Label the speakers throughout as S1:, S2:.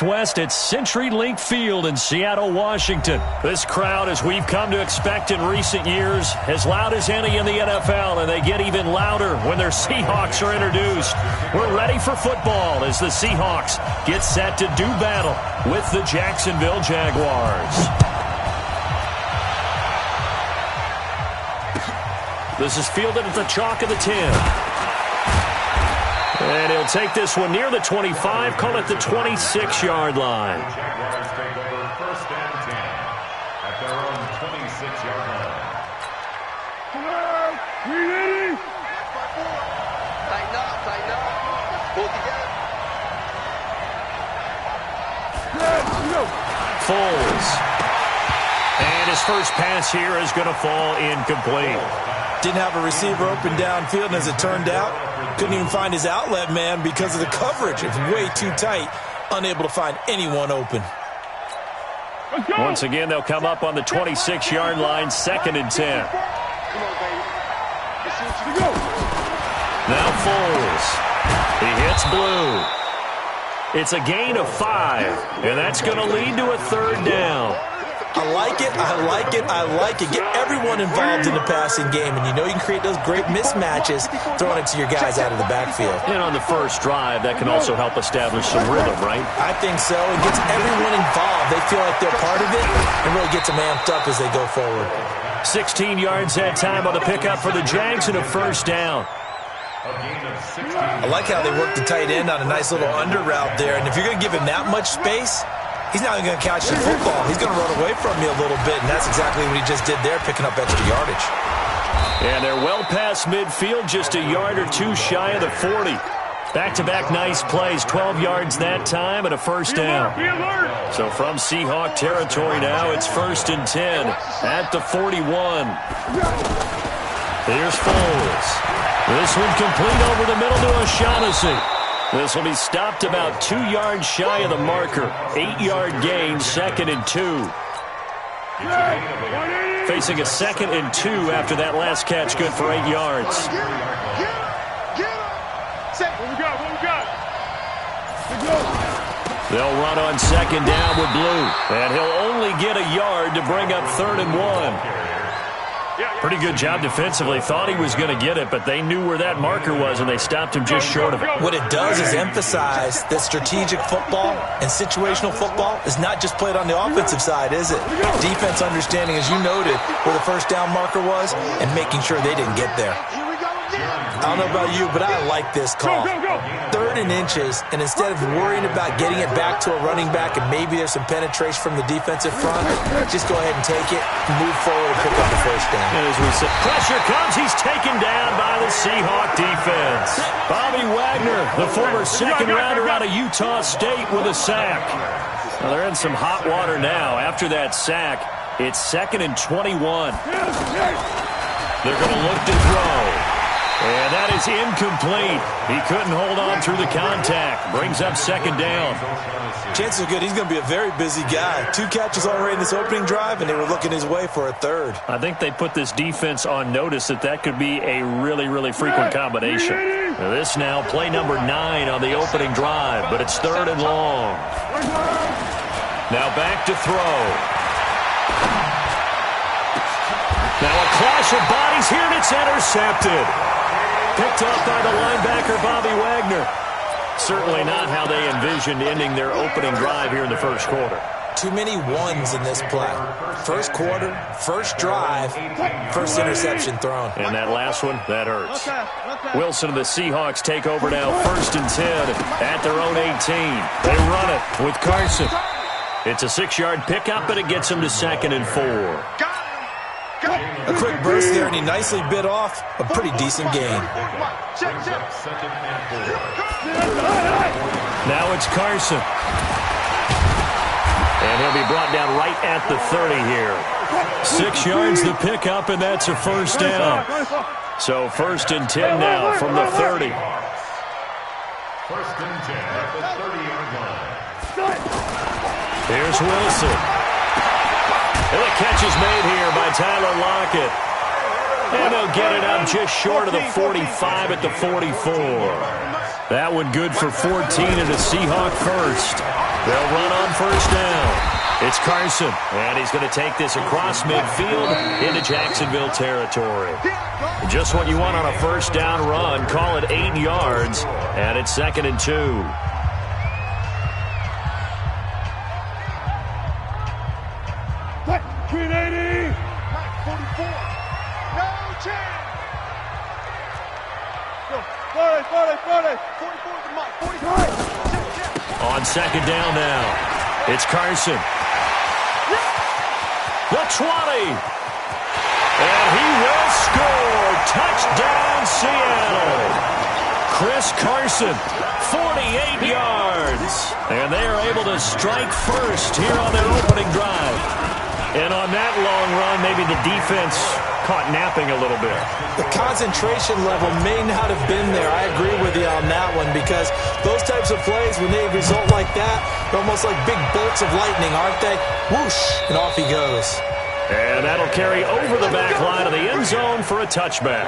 S1: West at CenturyLink Field in Seattle, Washington. This crowd, as we've come to expect in recent years, as loud as any in the NFL, and they get even louder when their Seahawks are introduced. We're ready for football as the Seahawks get set to do battle with the Jacksonville Jaguars. This is fielded at the chalk of the 10. And he'll take this one near the 25, call it the 26-yard line.
S2: Jaguars take over first and 10 at their own 26-yard line.
S3: We ready?
S4: Tighten up. Pull together.
S1: Foles. And his first pass here is going to fall incomplete.
S5: Didn't have a receiver open downfield, and as it turned out, couldn't even find his outlet man because of the coverage. It's way too tight, unable to find anyone open.
S1: Once again, they'll come up on the 26-yard line, 2nd and 10. Now Foles. He hits blue. It's a gain of 5, and that's going to lead to a 3rd down.
S5: I like it. Get everyone involved in the passing game, and you know you can create those great mismatches throwing it to your guys out of the backfield.
S1: And on the first drive, that can also help establish some rhythm, right?
S5: I think so. It gets everyone involved. They feel like they're part of it and really gets them amped up as they go forward.
S1: 16 yards that time on the pickup for the Jags and a 1st down.
S5: I like how they work the tight end on a nice little under route there, and if you're going to give him that much space, he's not even going to catch the football. He's going to run away from you a little bit, and that's exactly what he just did there, picking up extra yardage.
S1: And they're well past midfield, just a yard or two shy of the 40. Back-to-back nice plays, 12 yards that time and a 1st down. So from Seahawk territory now, it's 1st and 10 at the 41. Here's Foles. This one complete over the middle to O'Shaughnessy. This will be stopped about 2 yards shy of the marker. 8-yard gain, 2nd and 2. Facing a 2nd and 2 after that last catch, good for 8 yards. They'll run on 2nd down with Blue. And he'll only get a yard to bring up 3rd and 1. Pretty good job defensively. Thought he was going to get it, but they knew where that marker was, and they stopped him just short of it.
S5: What it does is emphasize that strategic football and situational football is not just played on the offensive side, is it? Defense understanding, as you noted, where the 1st down marker was and making sure they didn't get there. I don't know about you, but I like this call. 3rd and inches, and instead of worrying about getting it back to a running back and maybe there's some penetration from the defensive front, just go ahead and take it, move forward, and pick up the 1st down.
S1: And as we said, pressure comes. He's taken down by the Seahawk defense. Bobby Wagner, the former 2nd rounder out of Utah State, with a sack. Well, they're in some hot water now. After that sack, it's 2nd and 21. They're going to look to throw. And that is incomplete. He couldn't hold on through the contact. Brings up 2nd down.
S5: Chances are good he's going to be a very busy guy. 2 catches already in this opening drive, and they were looking his way for a 3rd.
S1: I think they put this defense on notice that could be a really, really frequent combination. This now, play number 9 on the opening drive, but it's 3rd and long. Now back to throw. Now a clash of bodies here, and it's intercepted. Picked up by the linebacker, Bobby Wagner. Certainly not how they envisioned ending their opening drive here in the 1st quarter.
S5: Too many ones in this play. 1st quarter, 1st drive, 1st interception thrown.
S1: And that last one, that hurts. Wilson and the Seahawks take over now, 1st and 10 at their own 18. They run it with Carson. It's a 6-yard pickup, and it gets them to 2nd and 4.
S5: A quick burst there, and he nicely bit off a pretty decent gain.
S1: Now it's Carson. And he'll be brought down right at the 30 here. 6 yards the pickup, and that's a 1st down. So 1st and 10 now from the 30.
S2: 1st and 10 at the 30-yard line.
S1: Here's Wilson. And the catch is made here by Tyler Lockett. And they'll get it up just short of the 45 at the 44. That one good for 14 and a Seahawk 1st. They'll run on first down. It's Carson, and he's going to take this across midfield into Jacksonville territory. Just what you want on a first down run. Call it 8 yards, and it's 2nd and 2. On 2nd down now, it's Carson. The 20. And he will score. Touchdown, Seattle. Chris Carson, 48 yards. And they are able to strike first here on their opening drive. And on that long run, maybe the defense caught napping a little bit.
S5: The concentration level may not have been there. I agree with you on that one, because those types of plays, when they result like that, they're almost like big bolts of lightning, aren't they? Whoosh, and off he goes.
S1: And that'll carry over the back line of the end zone for a touchback.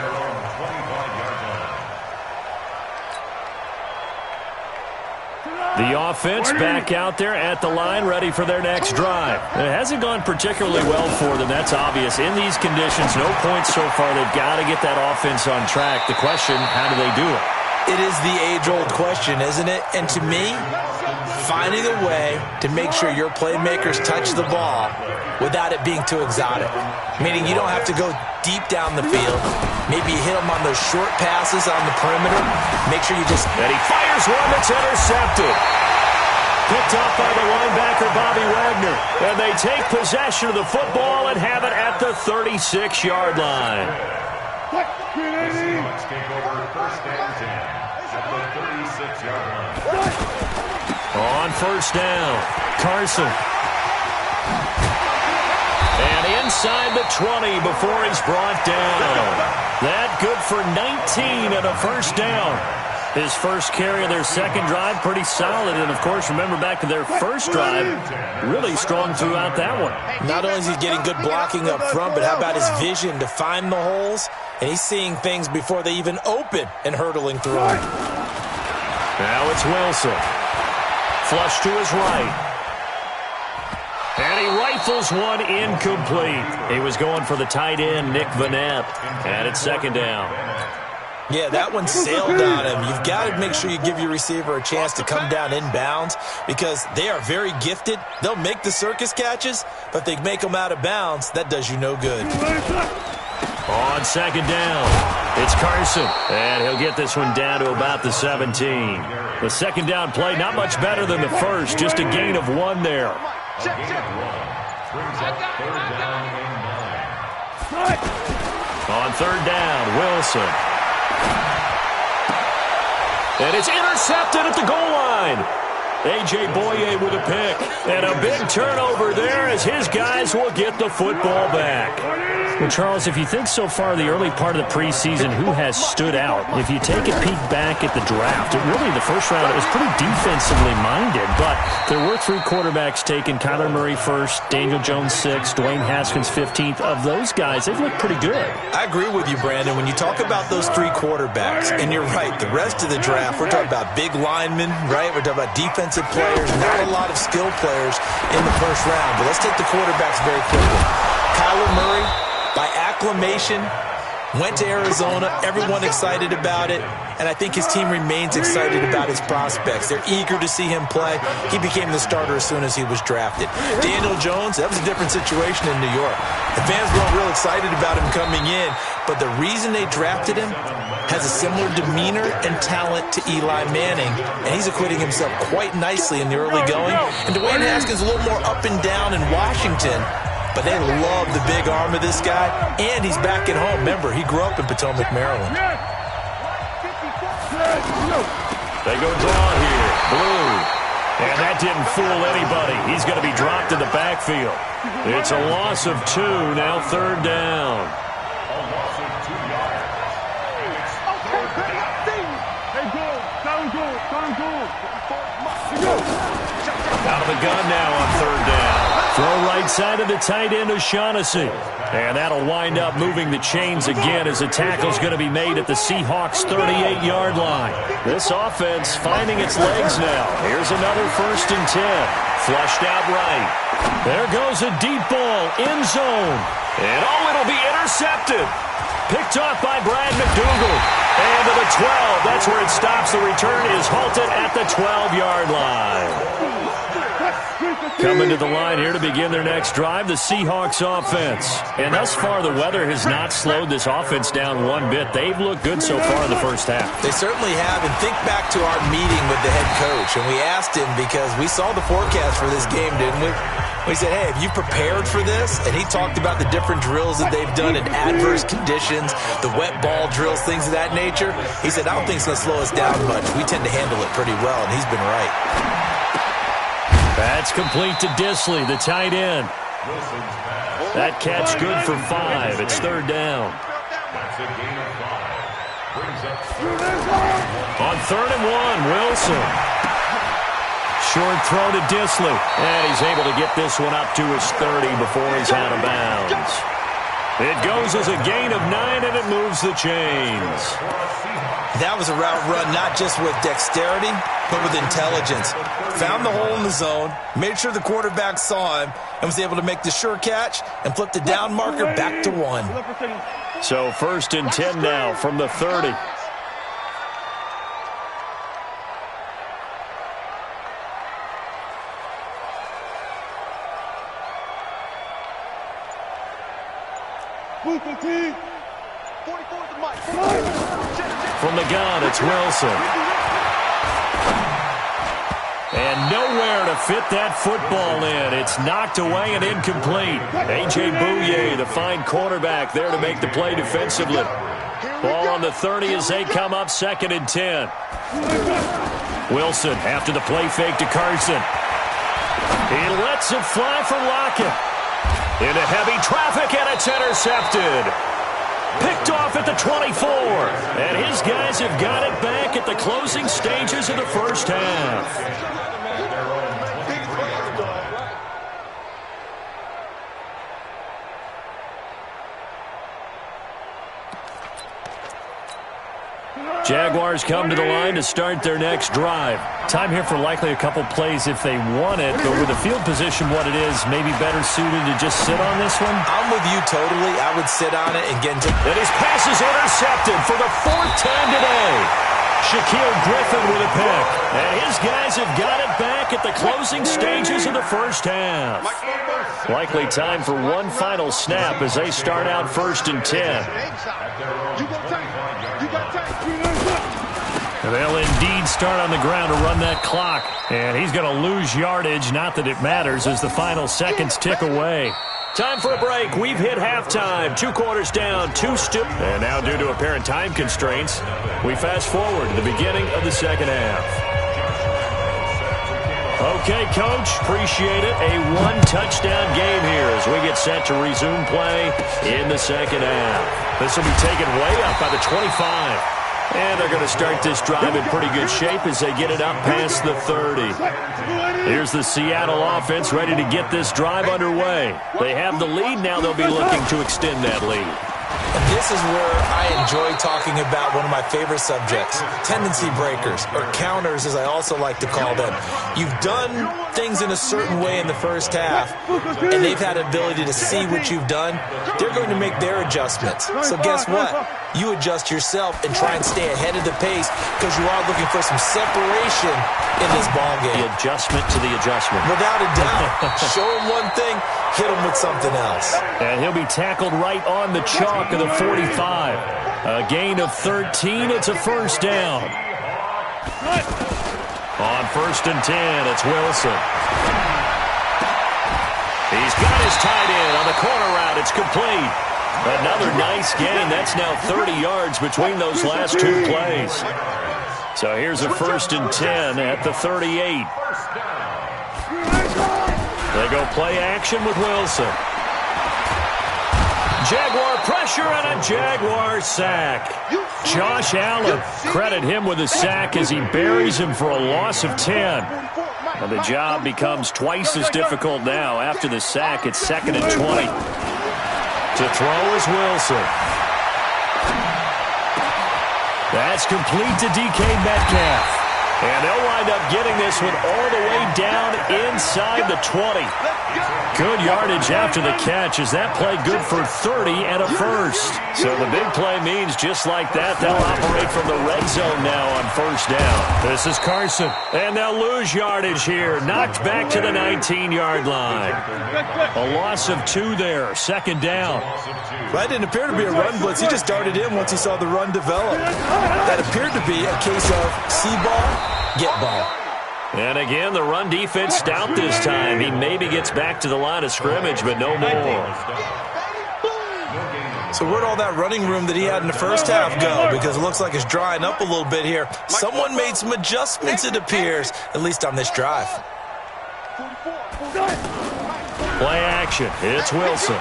S1: The offense back out there at the line, ready for their next drive. It hasn't gone particularly well for them. That's obvious. In these conditions, no points so far. They've got to get that offense on track. The question, how do they do it?
S5: It is the age-old question, isn't it? And to me, finding a way to make sure your playmakers touch the ball without it being too exotic. Meaning you don't have to go deep down the field. Maybe you hit them on those short passes on the perimeter. Make sure you just...
S1: And he fires one that's intercepted. Picked off by the linebacker, Bobby Wagner. And they take possession of the football and have it at the 36-yard line.
S2: Let's take over 1st and 10 at the 36-yard line.
S1: On first down, Carson. And inside the 20 before he's brought down. That good for 19 and a first down. His first carry of their second drive, pretty solid. And, of course, remember back to their first drive, really strong throughout that one.
S5: Not only is he getting good blocking up front, but how about his vision to find the holes? And he's seeing things before they even open and hurtling through them.
S1: Now it's Wilson. Flush to his right. And he rifles one incomplete. He was going for the tight end, Nick Vanette. And it's 2nd down.
S5: Yeah, that one sailed on him. You've got to make sure you give your receiver a chance to come down inbounds, because they are very gifted. They'll make the circus catches, but if they make them out of bounds, that does you no good.
S1: On 2nd down, it's Carson. And he'll get this one down to about the 17. The 2nd down play, not much better than the first, just a gain of 1 there.
S2: A gain of 1 brings up 3rd down and 9.
S1: On 3rd down, Wilson. And it's intercepted at the goal line. A.J. Boye with a pick. And a big turnover there as his guys will get the football back. Well, Charles, if you think so far the early part of the preseason, who has stood out? If you take a peek back at the draft, the first round, it was pretty defensively minded, but there were 3 quarterbacks taken. Kyler Murray first, Daniel Jones 6th, Dwayne Haskins 15th. Of those guys, they've looked pretty good. I agree with you, Brandon. When you talk about those 3 quarterbacks, and you're right, the rest of the draft, we're talking about big linemen, right? We're talking about defensive players, not a lot of skill players in the first round. But let's take the quarterbacks very quickly. Kyler Murray, by acclamation, went to Arizona. Everyone excited about it. And I think his team remains excited about his prospects. They're eager to see him play. He became the starter as soon as he was drafted. Daniel Jones, that was a different situation in New York. The fans weren't real excited about him coming in. But the reason they drafted him has a similar demeanor and talent to Eli Manning. And he's acquitting himself quite nicely in the early going. And Dwayne Haskins a little more up and down in Washington. But they love the big arm of this guy, and he's back at home. Remember, he grew up in Potomac, Maryland. They go draw here. Blue. And that didn't fool anybody. He's going to be dropped in the backfield. It's a loss of 2, now 3rd down.
S2: A loss of 2 yards. And it's 3rd down.
S1: Out of the gun now on 3rd down. Throw right side of the tight end O'Shaughnessy. And that'll wind up moving the chains again as a tackle's going to be made at the Seahawks' 38-yard line. This offense finding its legs now. Here's another 1st and 10. Flushed out right. There goes a deep ball, end zone. And it'll be intercepted. Picked off by Brad McDougal. And to the 12. That's where it stops. The return is halted at the 12-yard line. Coming to the line here to begin their next drive, the Seahawks offense. And thus far, the weather has not slowed this offense down one bit. They've looked good so far in the first half.
S5: They certainly have. And think back to our meeting with the head coach. And we asked him because we saw the forecast for this game, didn't we? We said, hey, have you prepared for this? And he talked about the different drills that they've done in adverse conditions, the wet ball drills, things of that nature. He said, I don't think it's going to slow us down much. We tend to handle it pretty well, and he's been right.
S1: That's complete to Disley, the tight end. That catch good for 5. It's 3rd down.
S2: That's a gain of 5. Brings up
S1: on 3rd and 1, Wilson. Short throw to Disley. And he's able to get this one up to his 30 before he's out of bounds. It goes as a gain of 9, and it moves the chains.
S5: That was a route run not just with dexterity, but with intelligence. Found the hole in the zone, made sure the quarterback saw him, and was able to make the sure catch and flip the down marker back to 1.
S1: So 1st and 10 now from the 30. From the gun, it's Wilson. And nowhere to fit that football in. It's knocked away and incomplete. A.J. Bouye, the fine quarterback, there to make the play defensively. Ball on the 30 as they come up 2nd and 10. Wilson after the play fake to Carson. He lets it fly for Lockett. Into heavy traffic, and it's intercepted. Picked off at the 24. And his guys have got it back at the closing stages of the first half. Jaguars come to the line to start their next drive. Time here for likely a couple plays if they want it, but with the field position what it is, maybe better suited to just sit on this one?
S5: I'm with you totally. I would sit on it and get into...
S1: And his pass is intercepted for the 4th time today. Shaquille Griffin with a pick. And his guys have got it back at the closing stages of the first half. Likely time for one final snap as they start out 1st and 10. They'll indeed start on the ground to run that clock. And he's going to lose yardage. Not that it matters as the final seconds tick away. Time for a break. We've hit halftime. 2 quarters down, 2 still. And now due to apparent time constraints, we fast forward to the beginning of the second half. Okay, Coach, appreciate it. A 1-touchdown game here as we get set to resume play in the second half. This will be taken way up by the 25. And they're going to start this drive in pretty good shape as they get it up past the 30. Here's the Seattle offense ready to get this drive underway. They have the lead. Now they'll be looking to extend that lead.
S5: And this is where I enjoy talking about one of my favorite subjects, tendency breakers, or counters as I also like to call them. You've done things in a certain way in the first half, and they've had ability to see what you've done. They're going to make their adjustments. So guess what? You adjust yourself and try and stay ahead of the pace because you are looking for some separation in this ballgame.
S1: The adjustment to the adjustment.
S5: Without a doubt. Show them one thing, hit them with something else.
S1: And he'll be tackled right on the chalk of the 45. A gain of 13. It's a first down. On 1st and 10, it's Wilson. He's got his tight end on the corner route. It's complete. Another nice gain. That's now 30 yards between those last 2 plays. So here's a 1st and 10 at the 38. They go play action with Wilson. Jaguar pressure and a Jaguar sack. Josh Allen, credit him with a sack as he buries him for a loss of 10. And the job becomes twice as difficult now. After the sack, it's 2nd and 20. To throw is Wilson. That's complete to DK Metcalf. And they'll wind up getting this one all the way down inside the 20. Good yardage after the catch. Is that play good for 30 and a first? So the big play means just like that, they'll operate from the red zone now on first down. This is Carson. And they'll lose yardage here. Knocked back to the 19-yard line. A loss of 2 there. 2nd down.
S5: That didn't appear to be a run blitz. He just darted in once he saw the run develop. That appeared to be a case of see ball, get ball.
S1: And again, the run defense stout this time. He maybe gets back to the line of scrimmage, but no more.
S5: So where'd all that running room that he had in the first half go? Because it looks like it's drying up a little bit here. Someone made some adjustments, it appears, at least on this drive.
S1: Play action. It's Wilson.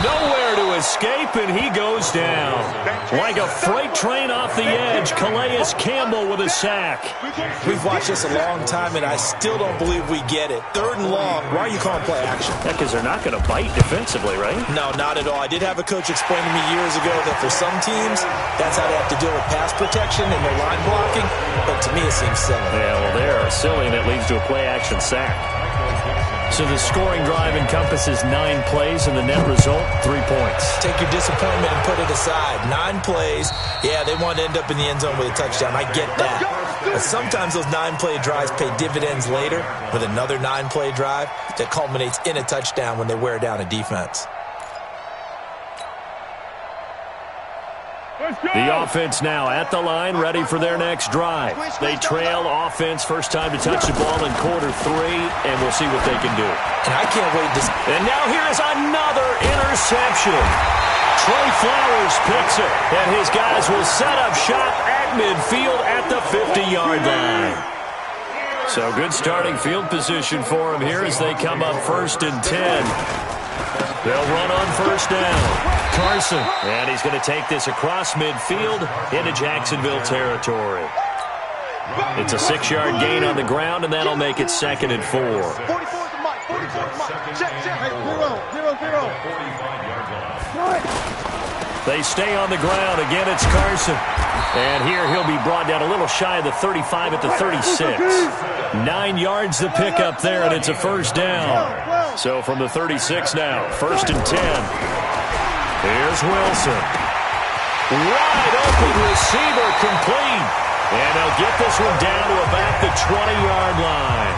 S1: Nowhere to escape, and he goes down. Like a freight train off the edge, Calais Campbell with a sack.
S5: We've watched this a long time, and I still don't believe we get it. 3rd and long. Why are you calling play action?
S1: Yeah, because they're not going to bite defensively, right?
S5: No, not at all. I did have a coach explain to me years ago that for some teams, that's how they have to deal with pass protection and their line blocking. But to me, it seems silly.
S1: Yeah, well, they're silly, and it leads to a play action sack. So the scoring drive encompasses 9 plays, and the net result, 3 points.
S5: Take your disappointment and put it aside. 9 plays. Yeah, they want to end up in the end zone with a touchdown. I get that. But sometimes those 9-play drives pay dividends later with another 9-play drive that culminates in a touchdown when they wear down a defense.
S1: The offense now at the line, ready for their next drive. They trail offense, first time to touch the ball in quarter 3, and we'll see what they can do.
S5: And I can't wait to...
S1: And now here is another interception. Trey Flowers picks it, and his guys will set up shop at midfield at the 50-yard line. So good starting field position for him here as they come up 1st and 10. They'll run on first down. Carson, and he's going to take this across midfield into Jacksonville territory. It's a 6-yard gain on the ground, and that'll make it 2nd and 4. They stay on the ground. Again, it's Carson. And here he'll be brought down a little shy of the 35 at the 36. 9 yards the pickup there, and it's a first down. So from the 36 now, 1st and 10. Here's Wilson. Wide open receiver complete. And they'll get this one down to about the 20-yard line.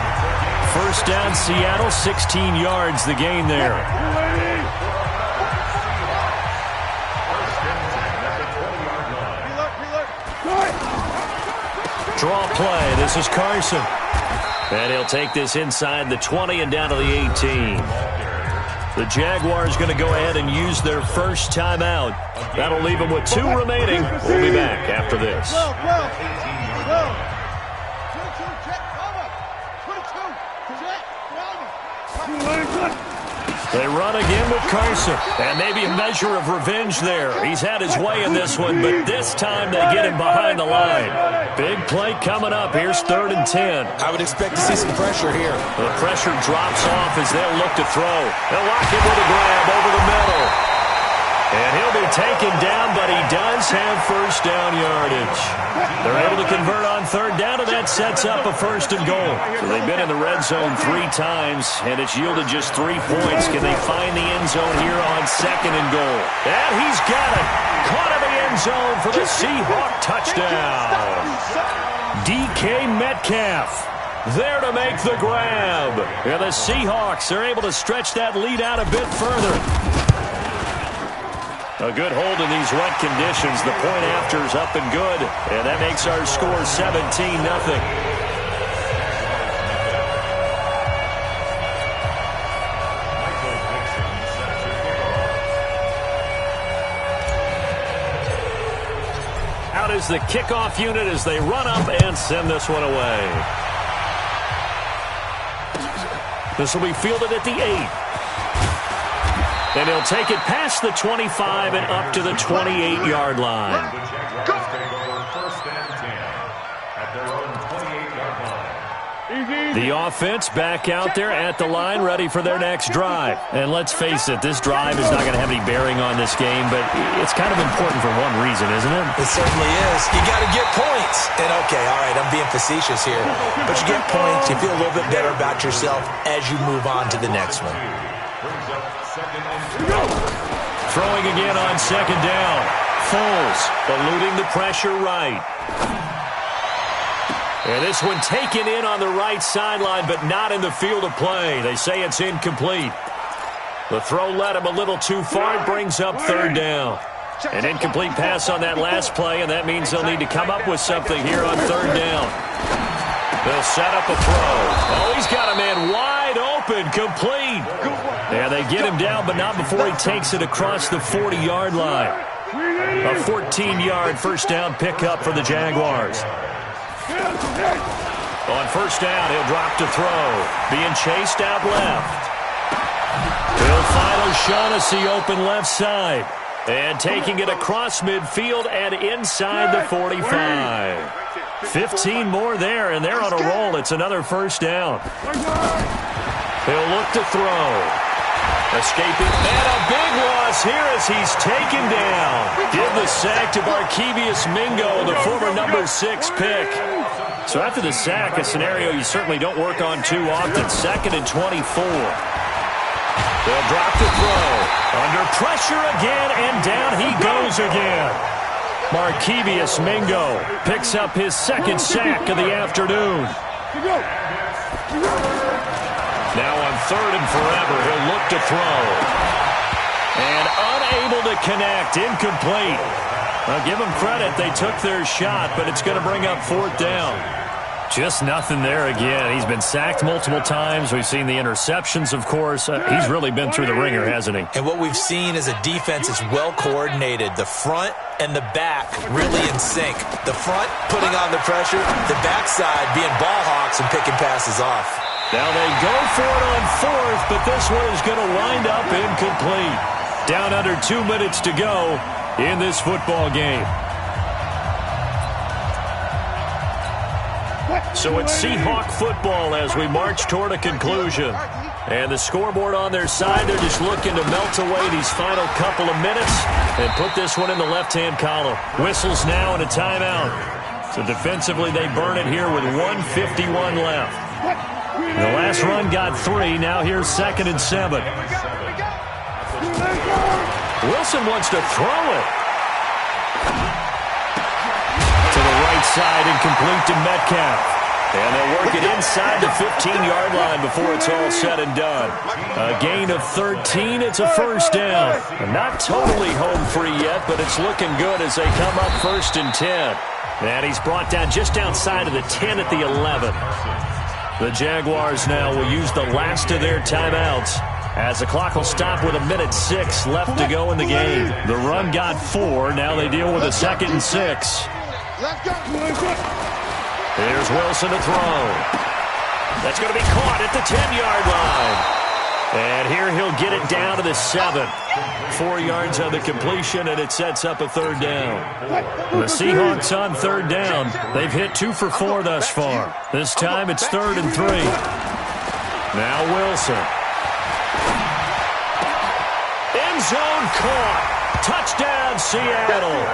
S1: First down, Seattle, 16 yards the gain there. Draw play. This is Carson. And he'll take this inside the 20 and down to the 18. The Jaguars going to go ahead and use their first timeout. That'll leave them with 2 remaining. We'll be back after this. They run again with Carson. And maybe a measure of revenge there. He's had his way in this one, but this time they get him behind the line. Big play coming up. Here's 3rd and 10.
S5: I would expect to see some pressure here.
S1: The pressure drops off as they'll look to throw. They'll lock him with a grab over the middle. And he'll be taken down, but he does have first down yardage. They're able to convert on 3rd down, and that sets up a 1st and goal. So they've been in the red zone 3 times, and it's yielded just 3 points. Can they find the end zone here on 2nd and goal? And he's got it. Caught in the end zone for the Seahawk touchdown. DK Metcalf there to make the grab. And the Seahawks are able to stretch that lead out a bit further. A good hold in these wet conditions. The point after is up and good. And that makes our score 17-0. Out is the kickoff unit as they run up and send this one away. This will be fielded at the 8. And he'll take it past the 25 and up to the 28-yard line.
S2: The Jaguars take over 1st and 10 at their own 28-yard line.
S1: The offense back out there at the line, ready for their next drive. And let's face it, this drive is not going to have any bearing on this game, but it's kind of important for one reason, isn't it?
S5: It certainly is. You got to get points. And, okay, all right, I'm being facetious here. But you get points, you feel a little bit better about yourself as you move on to the next one.
S1: Throwing again on second down. Foles eluding the pressure right. And this one taken in on the right sideline, but not in the field of play. They say it's incomplete. The throw led him a little too far. It brings up third down. An incomplete pass on that last play, and that means they'll need to come up with something here on third down. They'll set up a throw. Oh, he's got a man wide open, complete. Yeah, they get him down, but not before he takes it across the 40-yard line. A 14-yard first down pickup for the Jaguars. On first down, he'll drop to throw. Being chased out left. He'll find O'Shaughnessy open left side. And taking it across midfield and inside the 45. 15 more there, and they're on a roll. It's another first down. He'll look to throw. Escaping, and a big loss here as he's taken down. Give the sack to Barkevious Mingo, the former number 6 pick. So after the sack, a scenario you certainly don't work on too often. 2nd and 24. They'll drop the throw. Under pressure again, and down he goes again. Barkevious Mingo picks up his 2nd sack of the afternoon. Now on 3rd and forever, he'll look to throw. And unable to connect, incomplete. Well, give them credit, they took their shot, but it's going to bring up 4th down. Just nothing there again. He's been sacked multiple times. We've seen the interceptions, of course. He's really been through the ringer, hasn't he?
S5: And what we've seen is a defense that's well coordinated. The front and the back really in sync. The front putting on the pressure, the backside being ball hawks and picking passes off.
S1: Now they go for it on 4th, but this one is going to wind up incomplete. Down under 2 minutes to go in this football game. So it's Seahawk football as we march toward a conclusion. And the scoreboard on their side, they're just looking to melt away these final couple of minutes and put this one in the left-hand column. Whistles now and a timeout. So defensively, they burn it here with 1:51 left. The last run got 3. Now here's 2nd and 7. Wilson wants to throw it. To the right side and complete to Metcalf. And they'll work it inside the 15-yard line before it's all said and done. A gain of 13. It's a first down. Not totally home free yet, but it's looking good as they come up 1st and 10. And he's brought down just outside of the 10 at the 11. The Jaguars now will use the last of their timeouts as the clock will stop with 1:06 left to go in the game. The run got 4. Now they deal with a 2nd and 6. Here's Wilson to throw. That's going to be caught at the 10-yard line. And here he'll get it down to the 7. 4 yards on the completion, and it sets up a 3rd down. The Seahawks on 3rd down. They've hit 2 for 4 thus far. This time it's 3rd and 3. Now Wilson. End zone caught. Touchdown, Seattle.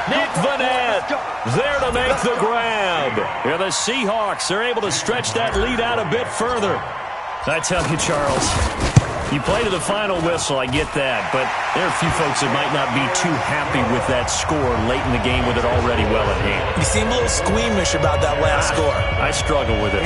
S1: Nick Vannett there to make the grab. Yeah, the Seahawks are able to stretch that lead out a bit further. I tell you, Charles, you play to the final whistle, I get that, but there are a few folks that might not be too happy with that score late in the game with it already well at hand.
S5: You seem a little squeamish about that last score.
S1: I struggle with it.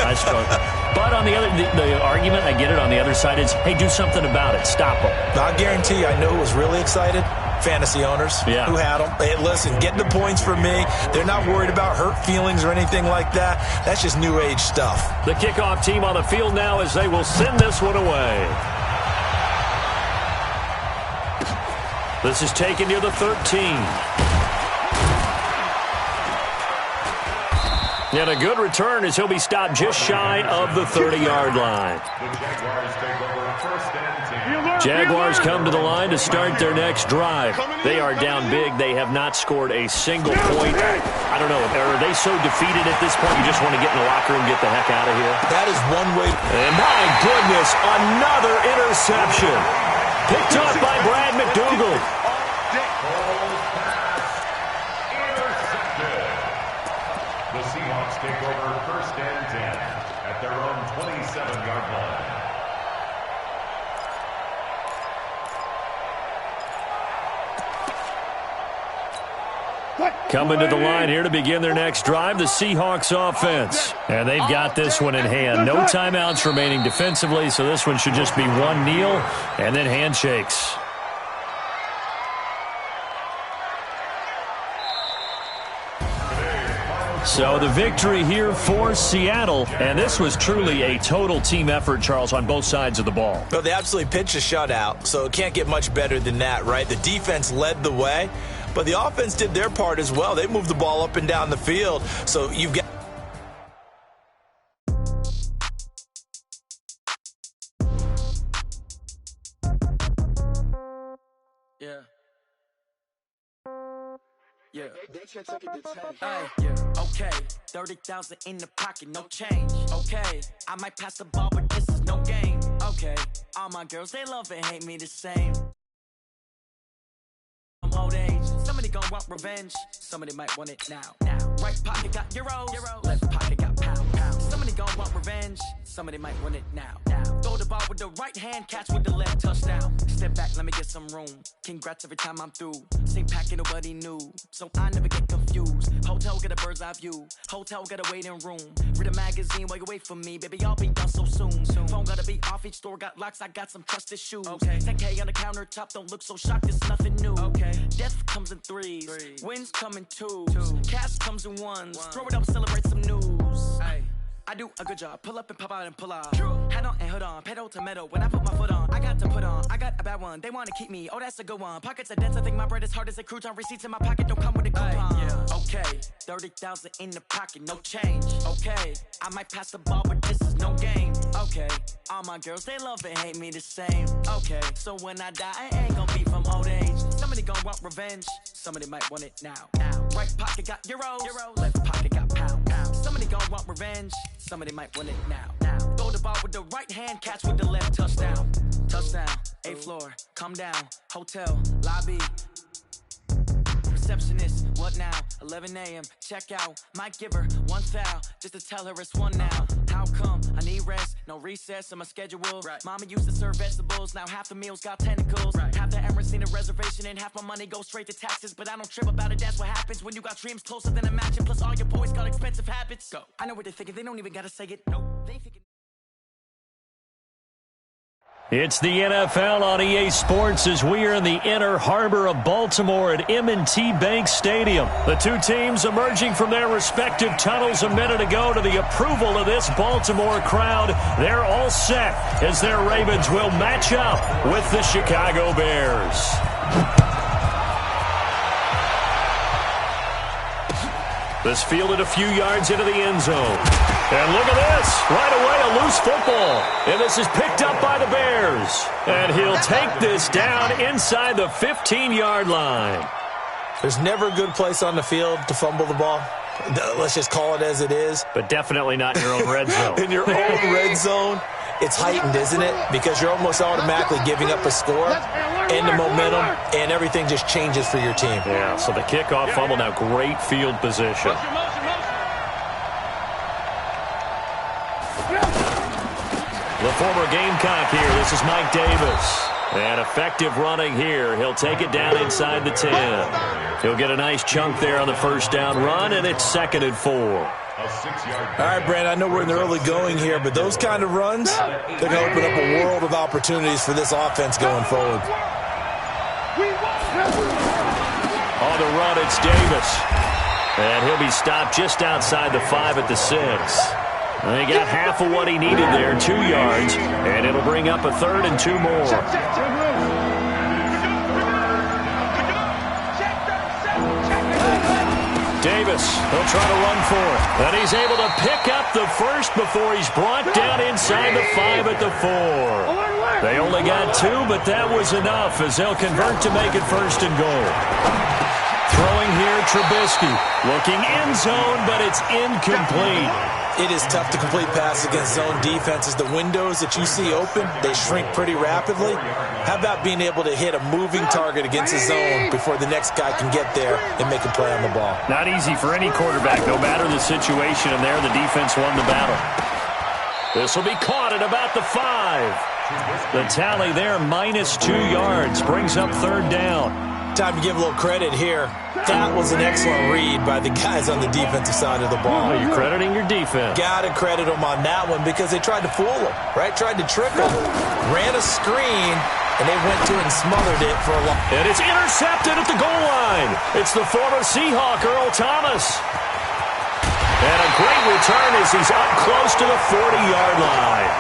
S1: I struggle. But on the other, the argument, I get it, on the other side is, hey, do something about it. Stop them.
S5: I guarantee you, I know who was really excited. Fantasy owners who had them. Hey, listen, getting the points from me. They're not worried about hurt feelings or anything like that. That's just new age stuff.
S1: The kickoff team on the field now as they will send this one away. This is taken near the 13. And a good return as he'll be stopped just shy of the 30-yard line.
S2: The Jaguars take over first and 10.
S1: Jaguars come to the line to start their next drive. They are down big. They have not scored a single point. I don't know. Are they so defeated at this point you just want to get in the locker room and get the heck out of here?
S5: That is one way.
S1: And my goodness, another interception. Picked up by Brad McDougald.
S2: The Seahawks take over first and 10 at their own 27-yard line.
S1: Coming to the line here to begin their next drive, the Seahawks offense. And they've got this one in hand. No timeouts remaining defensively, so this one should just be one kneel and then handshakes. So the victory here for Seattle, and this was truly a total team effort, Charles, on both sides of the ball.
S5: Well, they absolutely pitched a shutout, so it can't get much better than that, right? The defense led the way, but the offense did their part as well. They moved the ball up and down the field, so you've got...
S3: Okay, 30,000 in the pocket, no change. Okay, I might pass the ball, but this is no game. Okay, all my girls, they love and hate me the same. I'm old age, somebody gon' want revenge. Somebody might want it now. Right pocket got euros, left pocket got pounds. Somebody gon' want revenge. Somebody might want it now. Throw the ball with the right hand, catch with the left, touchdown. Step back, let me get some room. Congrats every time I'm through. Same packet, nobody knew, so I never get confused. Hotel get a bird's eye view. Hotel got a waiting room. Read a magazine while you wait for me, baby. I'll be done so soon. Phone gotta be off, each store got locks. I got some trusted shoes. 10K on the countertop, don't look so shocked. It's nothing new. Death comes in threes. Wins come in twos. Cash comes in ones. Throw it up, celebrate some news. I do a good job. Pull up and pop out and pull off. Head on and hood on. Pedal to metal. When I put my foot on, I got to put on. I got a bad one. They want to keep me. Oh, that's a good one. Pockets are dense. I think my bread is hard as a crouton. Receipts in my pocket don't come with a coupon. Okay, 30,000 in the pocket, no change. Okay, I might pass the ball, but this is no game. Okay, all my girls, they love and hate me the same. Okay, so when I die, I ain't gonna be from old age. Somebody gon' want revenge. Somebody might want it now. Right pocket got euros. Left pocket got pounds. Somebody gon' want revenge. Somebody might want it now. Throw the ball with the right hand, catch with the left, touchdown. Touchdown, 8th floor, come down. Hotel, lobby. Receptionist, what now? 11 a.m., check out. Might give her one foul, just to tell her it's one now. How come? I need rest, no recess in my schedule. Mama used to serve vegetables, now half the meals got tentacles. Half the Emirates need a reservation and half my money goes straight to taxes. But I don't trip about it, that's what happens when you got dreams closer than a match. Plus all your boys got expensive habits. Go. I know what they're thinking, they don't even gotta say it. Nope, they thinking.
S1: It's the NFL on EA Sports as we are in the inner harbor of Baltimore at M&T Bank Stadium. The two teams emerging from their respective tunnels a minute ago to the approval of this Baltimore crowd. They're all set as their Ravens will match up with the Chicago Bears. This fielded a few yards into the end zone. And look at this. Right away, a loose football. And this is picked up by the Bears. And he'll take this down inside the 15-yard line.
S5: There's never a good place on the field to fumble the ball. Let's just call it as it is.
S1: But definitely not in your own red zone.
S5: In your own red zone, it's heightened, isn't it? Because you're almost automatically giving up a score and the momentum, and everything just changes for your team.
S1: Yeah, so the kickoff fumble, now great field position. The former Gamecock here. This is Mike Davis. And effective running here. He'll take it down inside the 10. He'll get a nice chunk there on the first down run, and it's 2nd and 4.
S5: All right, Brandon, I know we're in the early going here, but those kind of runs, they're going to open up a world of opportunities for this offense going forward.
S1: On the run, it's Davis. And he'll be stopped just outside the 5 at the 6. And he got half of what he needed there, 2 yards, and it'll bring up a 3rd and 2 more. Davis, he'll try to run for it. And he's able to pick up the first before he's brought down inside the 5 at the 4. They only got 2, but that was enough as they'll convert to make it 1st and goal. Throwing here, Trubisky. Looking end zone, but it's incomplete.
S5: It is tough to complete passes against zone defenses. The windows that you see open, they shrink pretty rapidly. How about being able to hit a moving target against a zone before the next guy can get there and make a play on the ball?
S1: Not easy for any quarterback, no matter the situation, and there the defense won the battle. This will be caught at about the 5. The tally there, -2 yards, brings up 3rd down.
S5: Time to give a little credit here. That was an excellent read by the guys on the defensive side of the ball.
S1: Well, you're crediting your defense.
S5: Got to credit them on that one because they tried to fool him, right? Tried to trick him. Ran a screen, and they went to it and smothered it for a long time.
S1: And it's intercepted at the goal line. It's the former Seahawk, Earl Thomas. And a great return as he's up close to the 40-yard line.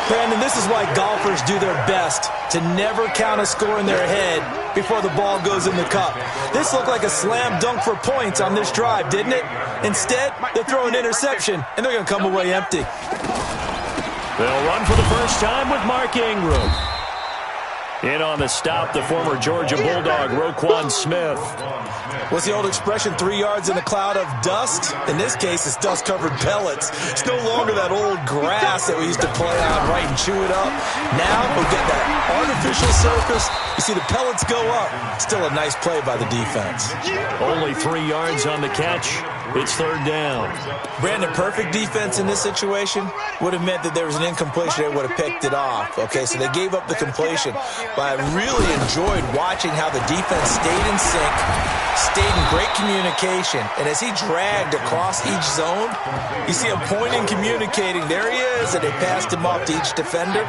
S5: Brandon, this is why golfers do their best to never count a score in their head before the ball goes in the cup. This looked like a slam dunk for points on this drive, didn't it? Instead, they throw an interception, and they're going to come away empty.
S1: They'll run for the first time with Mark Ingram. In on the stop, the former Georgia Bulldog, Roquan Smith.
S5: What's the old expression, 3 yards in a cloud of dust? In this case, it's dust-covered pellets. It's no longer that old grass that we used to play on, right, and chew it up. Now, we've got that artificial surface. You see the pellets go up. Still a nice play by the defense.
S1: Only 3 yards on the catch. It's 3rd down.
S5: Brandon, perfect defense in this situation would have meant that there was an incompletion. They would have picked it off. Okay, so they gave up the completion. But I really enjoyed watching how the defense stayed in sync, stayed in great communication. And as he dragged across each zone, you see him pointing, communicating. There he is, and they passed him off to each defender.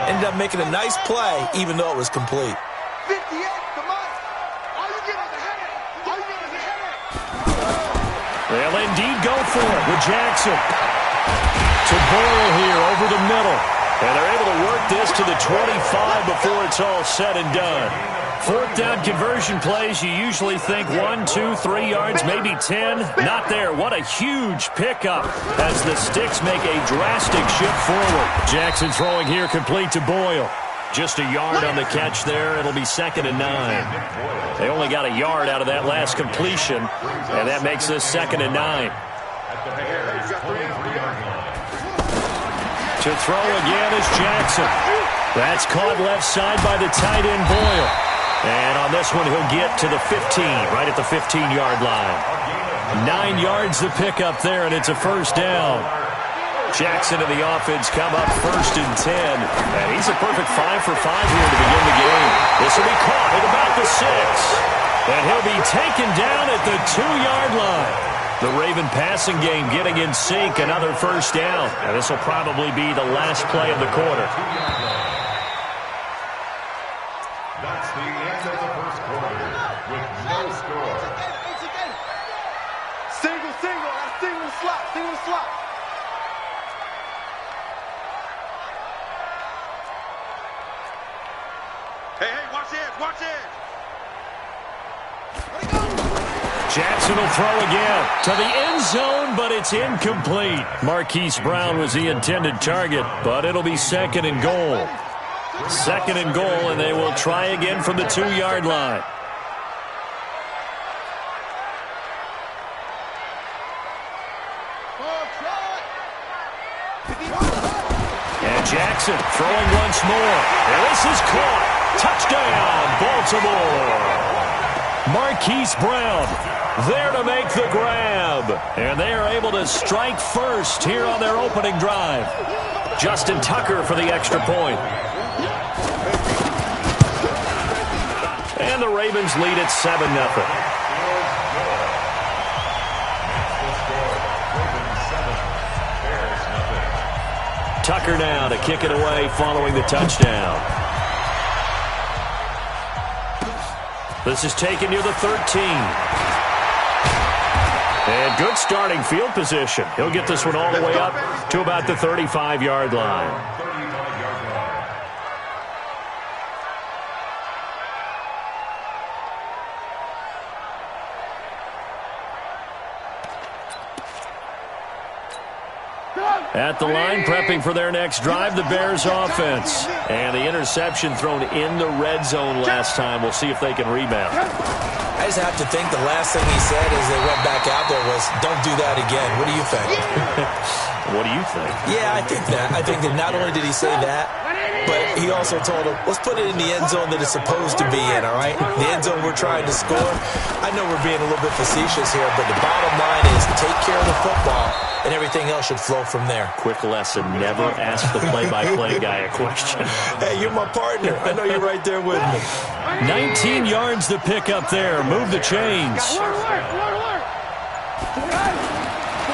S5: Ended up making a nice play, even though it was complete.
S4: 58, come on. All you get is a headache. All you get is a headache.
S1: They'll indeed go for it with Jackson. To Boyle here over the middle. And they're able to work this to the 25 before it's all said and done. 4th down conversion plays, you usually think 1, 2, 3 yards, maybe 10. Not there. What a huge pickup as the Sticks make a drastic shift forward. Jackson throwing here complete to Boyle. Just a yard on the catch there. It'll be 2nd and 9. They only got a yard out of that last completion, and that makes this 2nd and 9. To throw again is Jackson. That's caught left side by the tight end Boyle. And on this one, he'll get to the 15, right at the 15-yard line. 9 yards to pick up there, and it's a 1st down. Jackson and the offense come up 1st and 10. And he's a perfect 5 for 5 here to begin the game. This will be caught at about the 6. And he'll be taken down at the 2-yard line. The Raven passing game getting in sync, another 1st down. And this will probably be the last play of the quarter.
S2: That's the end of the 1st quarter with no score.
S4: Single, single slot. Hey, watch it.
S1: Jackson will throw again to the end zone, but it's incomplete. Marquise Brown was the intended target, but it'll be 2nd and goal. 2nd and goal, and they will try again from the 2-yard line. And Jackson throwing once more. And this is caught. Touchdown, Baltimore. Marquise Brown there to make the grab. And they are able to strike first here on their opening drive. Justin Tucker for the extra point. And the Ravens lead at 7-0. Tucker now to kick it away following the touchdown. This is taken near the 13. And good starting field position. He'll get this one all the way up to about the 35-yard line. At the line, prepping for their next drive, the Bears offense. And the interception thrown in the red zone last time. We'll see if they can rebound.
S5: I just have to think the last thing he said as they went back out there was, don't do that again. What do you think?
S1: What do you think?
S5: Yeah, I think that. I think that not only did he say that, but he also told him, let's put it in the end zone that it's supposed to be in, all right? The end zone we're trying to score. I know we're being a little bit facetious here, but the bottom line is take care of the football, and everything else should flow from there.
S1: Quick lesson, never ask the play-by-play guy a question.
S5: Hey, you're my partner. I know you're right there with me.
S1: 19 yards to pick up there. Move the chains.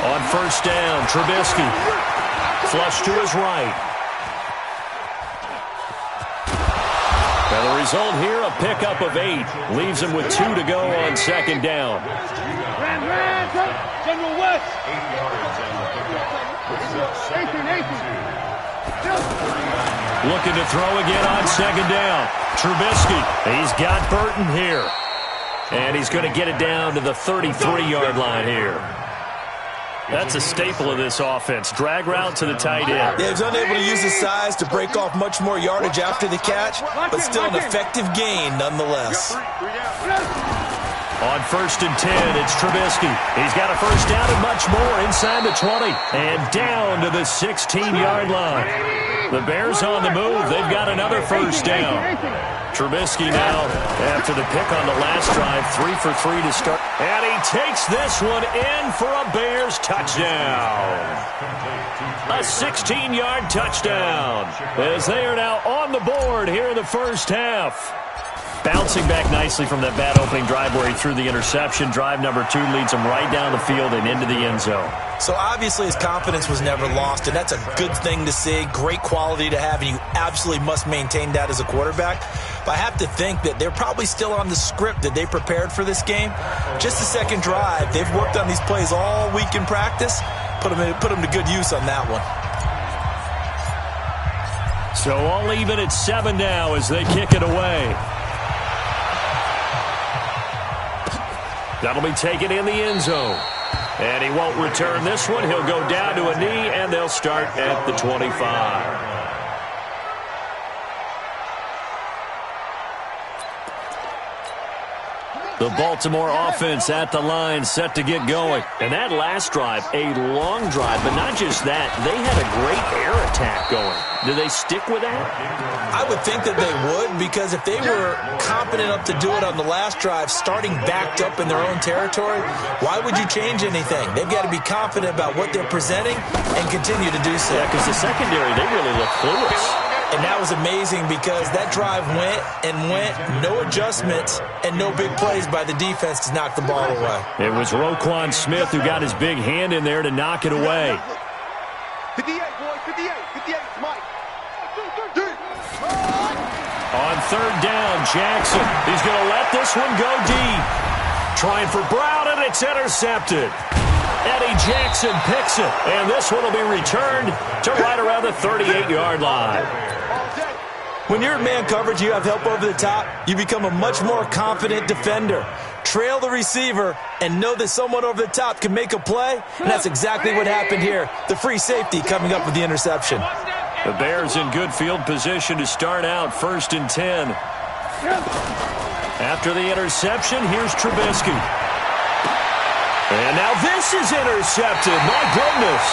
S1: On first down, Trubisky. Flush to his right. And the result here, a pickup of 8. Leaves him with 2 to go on second down.
S4: General West.
S2: 8 yards on the pickup.
S4: 18.
S1: Looking to throw again on second down. Trubisky, he's got Burton here. And he's going to get it down to the 33-yard line here. That's a staple of this offense. Drag route to the tight end.
S5: Yeah, he's unable to use his size to break off much more yardage after the catch, but still an effective gain nonetheless.
S1: On first and 10, it's Trubisky. He's got a first down and much more inside the 20. And down to the 16-yard line. The Bears on the move. They've got another first down. Trubisky now, after the pick on the last drive, 3 for 3 to start. And he takes this one in for a Bears touchdown. A 16-yard touchdown as they are now on the board here in the first half. Bouncing back nicely from that bad opening drive where he threw the interception. Drive number 2 leads him right down the field and into the end zone.
S5: So obviously his confidence was never lost, and that's a good thing to see. Great quality to have, and you absolutely must maintain that as a quarterback. But I have to think that they're probably still on the script that they prepared for this game. Just the second drive, they've worked on these plays all week in practice. Put them to good use on that one.
S1: So all even at 7 now as they kick it away. That'll be taken in the end zone. And he won't return this one. He'll go down to a knee, and they'll start at the 25. The Baltimore offense at the line, set to get going. And that last drive, a long drive, but not just that. They had a great air attack going. Do they stick with that?
S5: I would think that they would, because if they were competent enough to do it on the last drive, starting backed up in their own territory, why would you change anything? They've got to be confident about what they're presenting and continue to do so.
S1: Yeah, because the secondary, they really look clueless.
S5: And that was amazing because that drive went and went, no adjustments and no big plays by the defense to knock the ball away.
S1: It was Roquan Smith who got his big hand in there to knock it away.
S4: 58, boys, 58, 58, Mike.
S1: On third down, Jackson. He's going to let this one go deep. Trying for Brown, and it's intercepted. Eddie Jackson picks it, and this one will be returned to right around the 38-yard line.
S5: When you're in man coverage, you have help over the top, you become a much more confident defender. Trail the receiver and know that someone over the top can make a play, and that's exactly what happened here. The free safety coming up with the interception.
S1: The Bears in good field position to start out, 1st and 10. After the interception, here's Trubisky. And now this is intercepted. My goodness.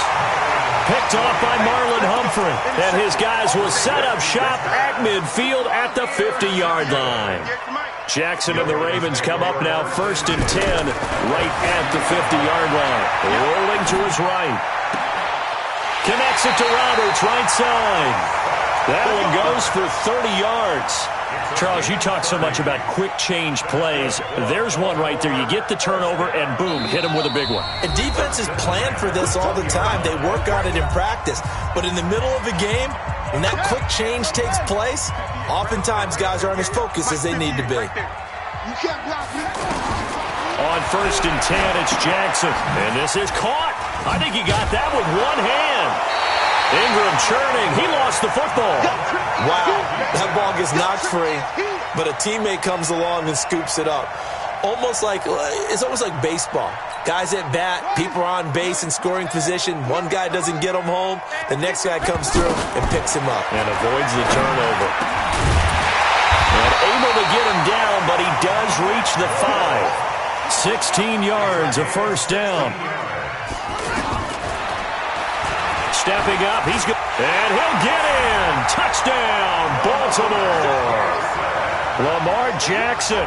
S1: Picked off by Marlon Humphrey. And his guys will set up shop at midfield at the 50-yard line. Jackson and the Ravens come up now 1st and 10 right at the 50-yard line. Rolling to his right. Connects it to Roberts, right side. That one goes for 30 yards. Charles, you talk so much about quick change plays. There's one right there. You get the turnover, and boom, hit him with a big one.
S5: And defenses plan for this all the time. They work on it in practice. But in the middle of the game, when that quick change takes place, oftentimes guys aren't as focused as they need to be.
S1: On 1st and 10, it's Jackson. And this is caught. I think he got that with one hand. Ingram churning. He lost the football.
S5: Wow, that ball gets knocked free, but a teammate comes along and scoops it up. it's almost like baseball. Guys at bat, people are on base in scoring position. One guy doesn't get him home. The next guy comes through and picks him up.
S1: And avoids the turnover. And able to get him down, but he does reach the 5. 16 yards, a first down. Stepping up, he's good. And he'll get in. Touchdown, Baltimore. Lamar Jackson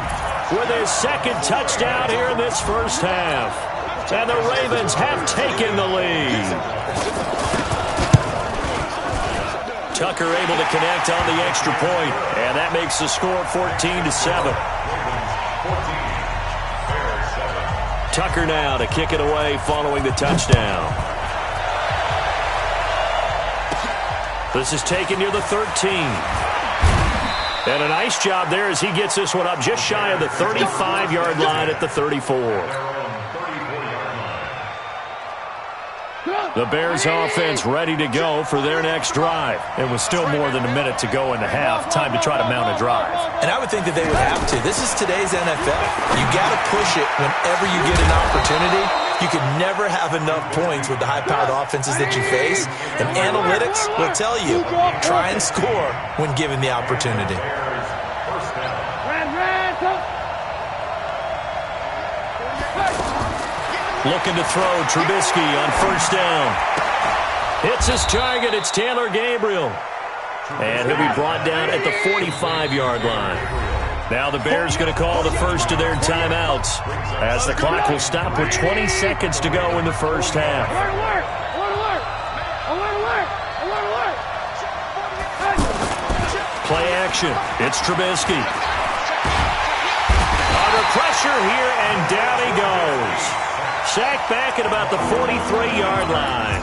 S1: with his second touchdown here in this first half. And the Ravens have taken the lead. Tucker able to connect on the extra point, and that makes the score 14-7. Tucker now to kick it away following the touchdown. This is taken near the 13. And a nice job there as he gets this one up just shy of the 35-yard line at the 34. The Bears offense ready to go for their next drive. It was still more than a minute to go in the half. Time to try to mount a drive.
S5: And I would think that they would have to. This is today's NFL. You got to push it whenever you get an opportunity. You can never have enough points with the high-powered offenses that you face. And analytics will tell you, try and score when given the opportunity.
S1: Looking to throw, Trubisky on first down. Hits his target, it's Taylor Gabriel. And he'll be brought down at the 45-yard line. Now the Bears going to call the first of their timeouts as the clock will stop with 20 seconds to go in the first half. Play action. It's Trubisky. Under pressure here, and down he goes. Sacked back at about the 43-yard line.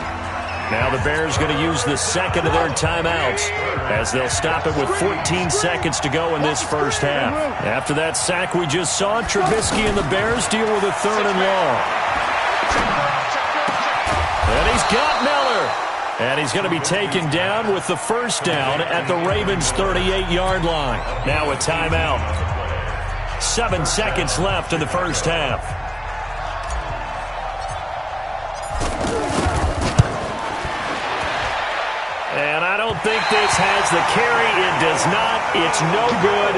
S1: Now the Bears going to use the second of their timeouts as they'll stop it with 14 seconds to go in this first half. After that sack we just saw, Trubisky and the Bears deal with a third and long. And he's got Miller. And he's going to be taken down with the first down at the Ravens' 38-yard line. Now a timeout. 7 seconds left in the first half. And I don't think this has the carry. It does not. It's no good.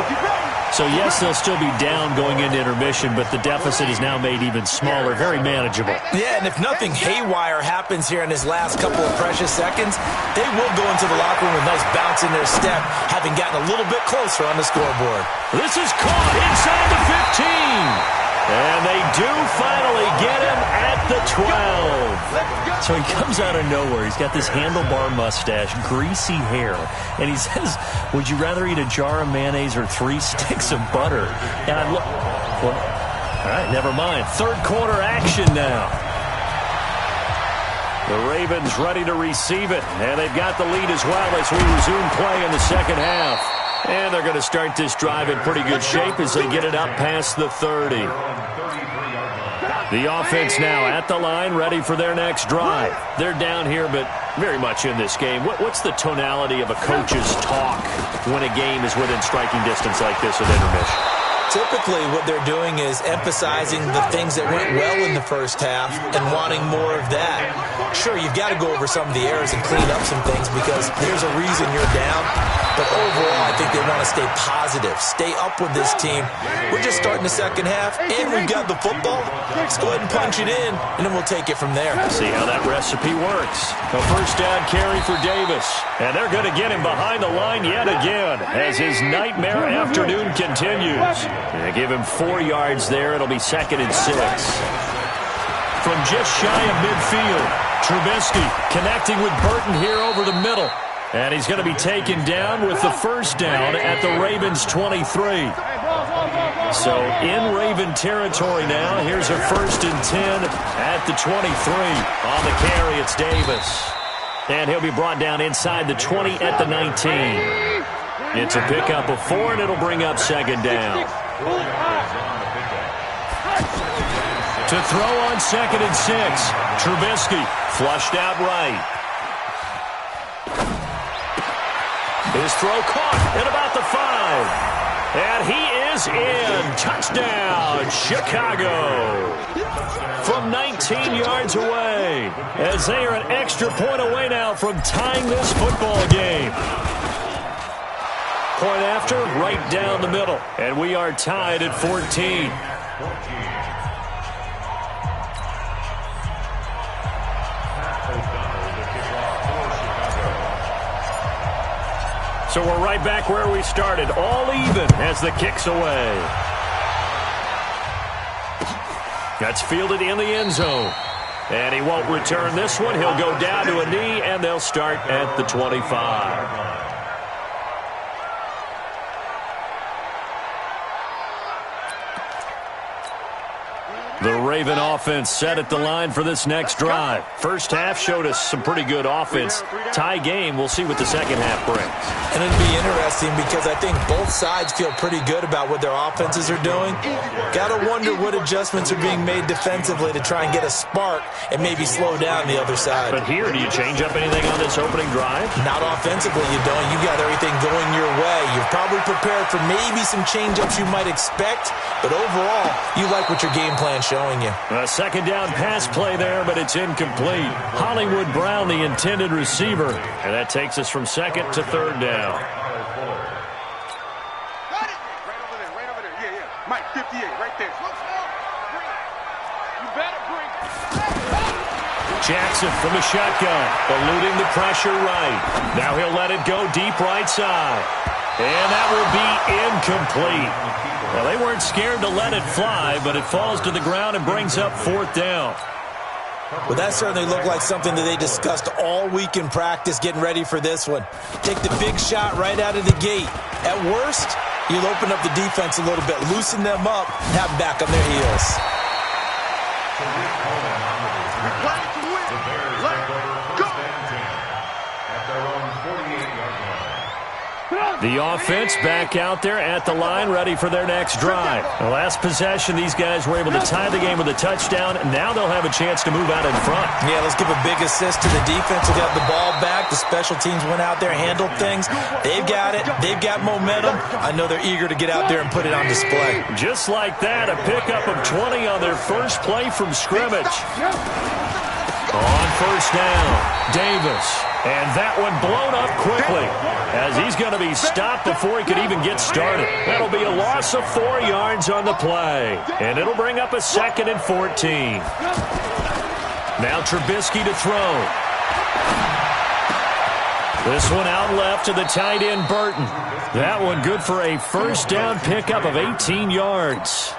S1: So, yes, they'll still be down going into intermission, but the deficit is now made even smaller, very manageable.
S5: Yeah, and if nothing haywire happens here in his last couple of precious seconds, they will go into the locker room with a nice bounce in their step, having gotten a little bit closer on the scoreboard.
S1: This is caught inside the 15. And they do finally get him at the 12. So he comes out of nowhere. He's got this handlebar mustache, greasy hair. And he says, would you rather eat a jar of mayonnaise or 3 sticks of butter? And I look, well, all right, never mind. Third quarter action now. The Ravens ready to receive it. And they've got the lead as well as we resume play in the second half. And they're going to start this drive in pretty good shape as they get it up past the 30. The offense now at the line, ready for their next drive. They're down here, but very much in this game. What's the tonality of a coach's talk when a game is within striking distance like this at intermission?
S5: Typically, what they're doing is emphasizing the things that went well in the first half and wanting more of that. Sure, you've got to go over some of the errors and clean up some things because there's a reason you're down. But overall, I think they want to stay positive, stay up with this team. We're just starting the second half, and we've got the football. Let's go ahead and punch it in, and then we'll take it from there.
S1: See how that recipe works. A first down carry for Davis. And they're going to get him behind the line yet again as his nightmare afternoon continues. They give him 4 yards there. It'll be 2nd and 6. From just shy of midfield, Trubisky connecting with Burton here over the middle. And he's going to be taken down with the first down at the Ravens' 23. So in Raven territory now. Here's a 1st and 10 at the 23. On the carry, it's Davis. And he'll be brought down inside the 20 at the 19. It's a pickup of 4, and it'll bring up 2nd down. To throw on 2nd and 6. Trubisky flushed out right. His throw caught at about the 5. And he is in. Touchdown, Chicago. From 19 yards away, as they are an extra point away now from tying this football game. Point after, right down the middle. And we are tied at 14. So we're right back where we started, all even as the kick's away. That's fielded in the end zone. And he won't return this one. He'll go down to a knee, and they'll start at the 25. The Raven offense set at the line for this next drive. First half showed us some pretty good offense. Tie game, we'll see what the second half brings.
S5: And it'll be interesting because I think both sides feel pretty good about what their offenses are doing. Got to wonder what adjustments are being made defensively to try and get a spark and maybe slow down the other side.
S1: But here, do you change up anything on this opening drive?
S5: Not offensively, you don't. You got everything going your way. You're probably prepared for maybe some change-ups you might expect, but overall, you like what your game plan showing you.
S1: A second down pass play there, but it's incomplete. Hollywood Brown, the intended receiver, and that takes us from second to third down.
S4: Got it. Right over there. Yeah. Mike, 58, right there. You better bring it.
S1: Jackson from the shotgun, eluding the pressure right. Now he'll let it go deep right side. And that will be incomplete. Well, they weren't scared to let it fly, but it falls to the ground and brings up fourth down.
S5: Well, that certainly looked like something that they discussed all week in practice getting ready for this one. Take the big shot right out of the gate. At worst, you'll open up the defense a little bit, loosen them up, and have them back on their heels.
S1: The offense back out there at the line, ready for their next drive. The last possession, these guys were able to tie the game with a touchdown, and now they'll have a chance to move out in front.
S5: Yeah, let's give a big assist to the defense who got the ball back. The special teams went out there, handled things. They've got it. They've got momentum. I know they're eager to get out there and put it on display.
S1: Just like that, a pickup of 20 on their first play from scrimmage. On first down, Davis. And that one blown up quickly as he's going to be stopped before he could even get started. That'll be a loss of 4 yards on the play. And it'll bring up a 2nd and 14. Now Trubisky to throw. This one out left to the tight end, Burton. That one good for a first down pickup of 18 yards.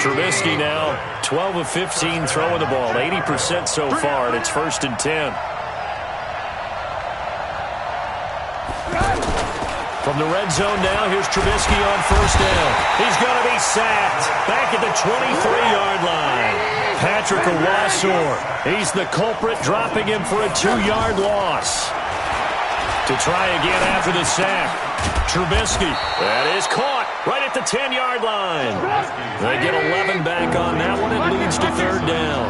S1: Trubisky now 12 of 15 throwing the ball, 80% so far, and it's 1st and 10. From the red zone now, here's Trubisky on first down. He's going to be sacked back at the 23-yard line. Patrick Owasor, he's the culprit, dropping him for a 2-yard loss. To try again after the sack. Trubisky, that is caught right at the 10-yard line. They get 11 back on that one. It leads to third down.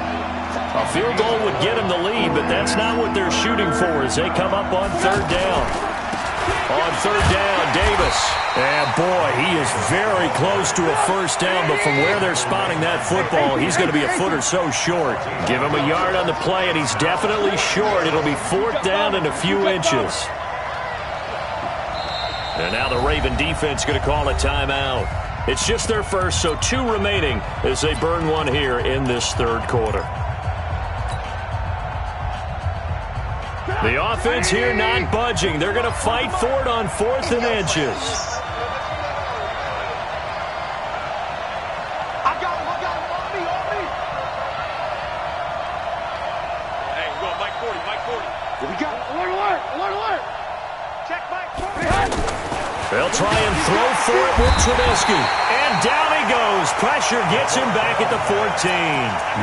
S1: A field goal would get them the lead, but that's not what they're shooting for as they come up on third down. On third down, Davis. And boy, he is very close to a first down, but from where they're spotting that football, he's going to be a foot or so short. Give him a yard on the play, and he's definitely short. It'll be 4th down and a few inches. And now the Raven defense going to call a timeout. It's just their first, so 2 remaining as they burn one here in this third quarter. The offense here not budging. They're going to fight for it on 4th and inches.
S4: I got him. On me. Hey, we got Mike 40. Here we go. Alert. Check Mike 40.
S1: They'll try and throw for it with Trubisky. And down he goes. Pressure gets him back at the 14.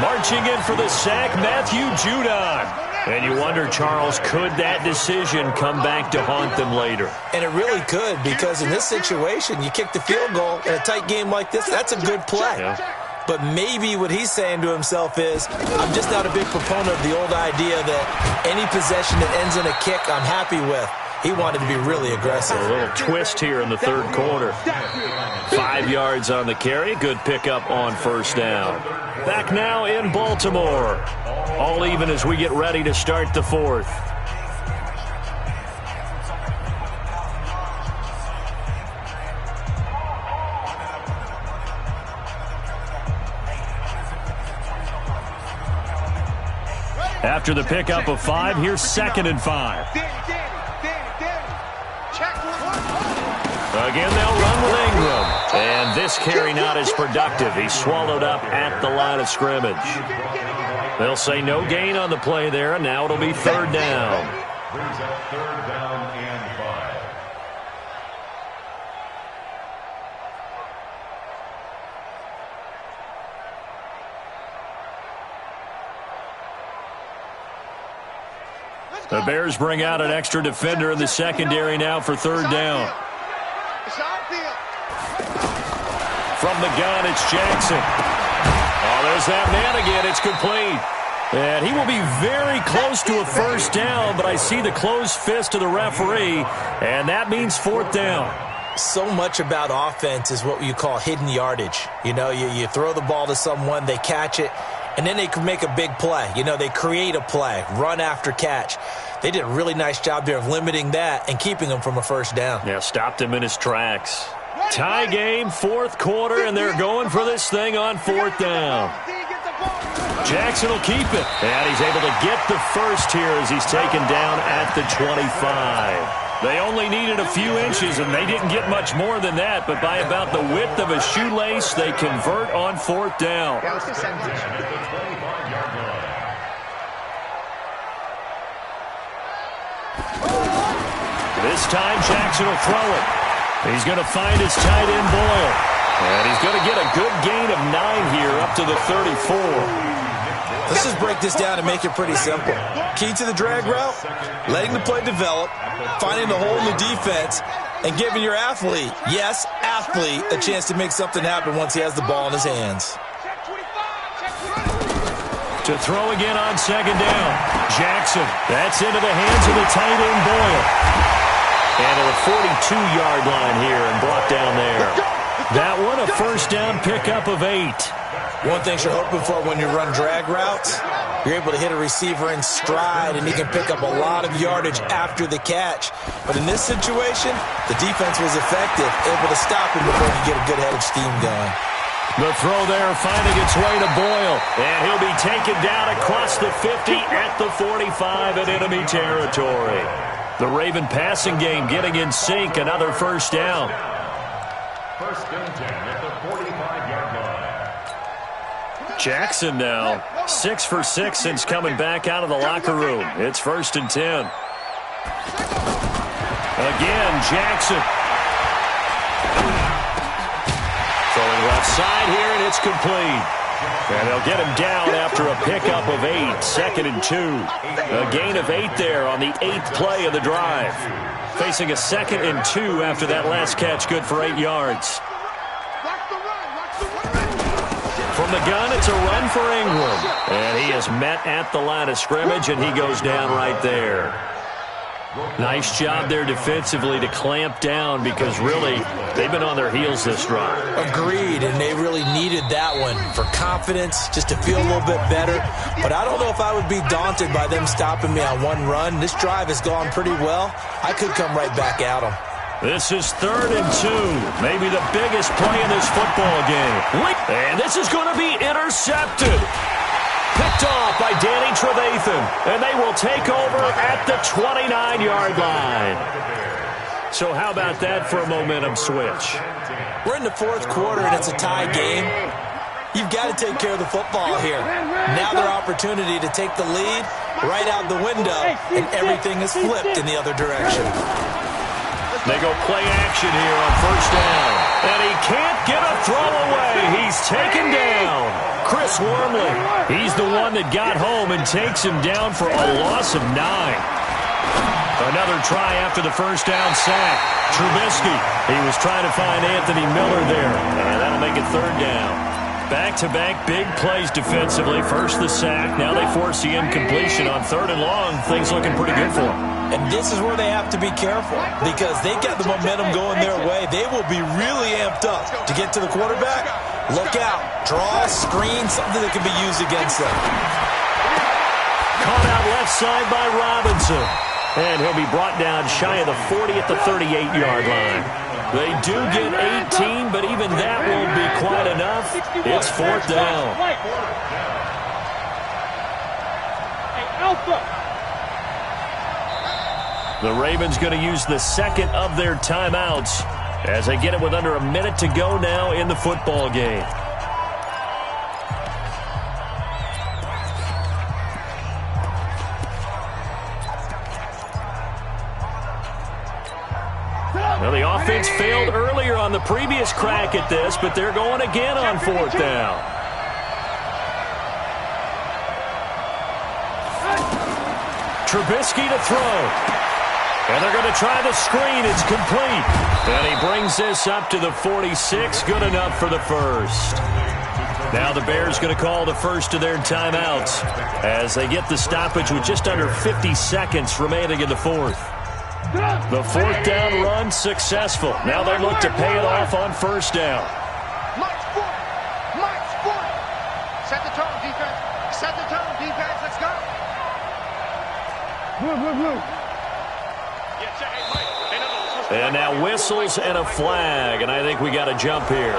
S1: Marching in for the sack, Matthew Judon. And you wonder, Charles, could that decision come back to haunt them later?
S5: And it really could, because in this situation, you kick the field goal in a tight game like this, that's a good play.
S1: Yeah.
S5: But maybe what he's saying to himself is, I'm just not a big proponent of the old idea that any possession that ends in a kick I'm happy with. He wanted to be really aggressive.
S1: A little twist here in the third quarter. 5 yards on the carry. Good pickup on first down. Back now in Baltimore. All even as we get ready to start the fourth. After the pickup of 5, here's 2nd and 5. Again, they'll run with Ingram. And this carry not as productive. He's swallowed up at the line of scrimmage. They'll say no gain on the play there, and now it'll be 3rd down.
S2: Brings up 3rd down and 5.
S1: The Bears bring out an extra defender in the secondary now for 3rd down. From the gun, it's Jackson. Oh, there's that man again. It's complete. And he will be very close to a first down, but I see the closed fist of the referee, and that means 4th down.
S5: So much about offense is what you call hidden yardage. You know, you throw the ball to someone, they catch it, and then they can make a big play. You know, they create a play, run after catch. They did a really nice job there of limiting that and keeping him from a first down.
S1: Yeah, stopped him in his tracks. Tie game, 4th quarter, and they're going for this thing on 4th down. Jackson will keep it, and he's able to get the first here as he's taken down at the 25. They only needed a few inches, and they didn't get much more than that, but by about the width of a shoelace, they convert on 4th down. This time, Jackson will throw it. He's going to find his tight end, Boyle. And he's going to get a good gain of 9 here up to the 34.
S5: Let's just break this down and make it pretty simple. Key to the drag route, letting the play develop, finding the hole in the defense, and giving your athlete, yes, athlete, a chance to make something happen once he has the ball in his hands.
S1: To throw again on 2nd down. Jackson, that's into the hands of the tight end, Boyle. And at the 42-yard line here and brought down there. That one a first down pickup of 8.
S5: One thing you're hoping for when you run drag routes, you're able to hit a receiver in stride, and he can pick up a lot of yardage after the catch. But in this situation, the defense was effective, able to stop him before he get a good head of steam going.
S1: The throw there finding its way to Boyle. And he'll be taken down across the 50 at the 45 in enemy territory. The Raven passing game getting in sync. Another first down.
S2: 1st and 10 at the 45-yard line.
S1: Jackson now 6 for 6 since coming back out of the locker room. It's 1st and 10. Again, Jackson. Throwing left side here, and it's complete. And they'll get him down after a pickup of 8. 2nd and 2. A gain of 8 there on the 8th play of the drive. Facing a 2nd and 2 after that last catch, good for 8 yards. From the gun, it's a run for Ingram. And he is met at the line of scrimmage, and he goes down right there. Nice job there defensively to clamp down because really they've been on their heels this drive.
S5: Agreed, and they really needed that one for confidence, just to feel a little bit better. But I don't know if I would be daunted by them stopping me on one run. This drive has gone pretty well. I could come right back at them.
S1: This is 3rd and 2, maybe the biggest play in this football game. And this is going to be intercepted. Picked off by Danny Trevathan, and they will take over at the 29-yard line. So how about that for a momentum switch?
S5: We're in the 4th quarter, and it's a tie game. You've got to take care of the football here. Now their opportunity to take the lead right out the window, and everything is flipped in the other direction.
S1: They go play action here on 1st down. And he can't get a throw away. He's taken down. Chris Wormley, he's the one that got home and takes him down for a loss of 9. Another try after the first down sack. Trubisky, he was trying to find Anthony Miller there. And that'll make it 3rd down. Back-to-back big plays defensively. First the sack. Now they force the incompletion on 3rd and long. Things looking pretty good for them.
S5: And this is where they have to be careful because they got the momentum going their way. They will be really amped up to get to the quarterback. Look out. Draw, screen, something that can be used against them.
S1: Caught out left side by Robinson. And he'll be brought down shy of the 40 at the 38-yard line. They do get 18, but even that won't be quite enough. It's 4th down. The Ravens going to use the second of their timeouts as they get it with under a minute to go now in the football game. Well, the offense failed earlier on the previous crack at this, but they're going again on 4th down. Trubisky to throw. And they're going to try the screen. It's complete. And he brings this up to the 46. Good enough for the first. Now the Bears going to call the first of their timeouts as they get the stoppage with just under 50 seconds remaining in the 4th. The 4th down run successful. Now they look to pay it off on 1st down.
S4: March forward. Set the tone, defense. Set the tone, defense. Let's go. Blue.
S1: And now whistles and a flag, and I think we got a jump here.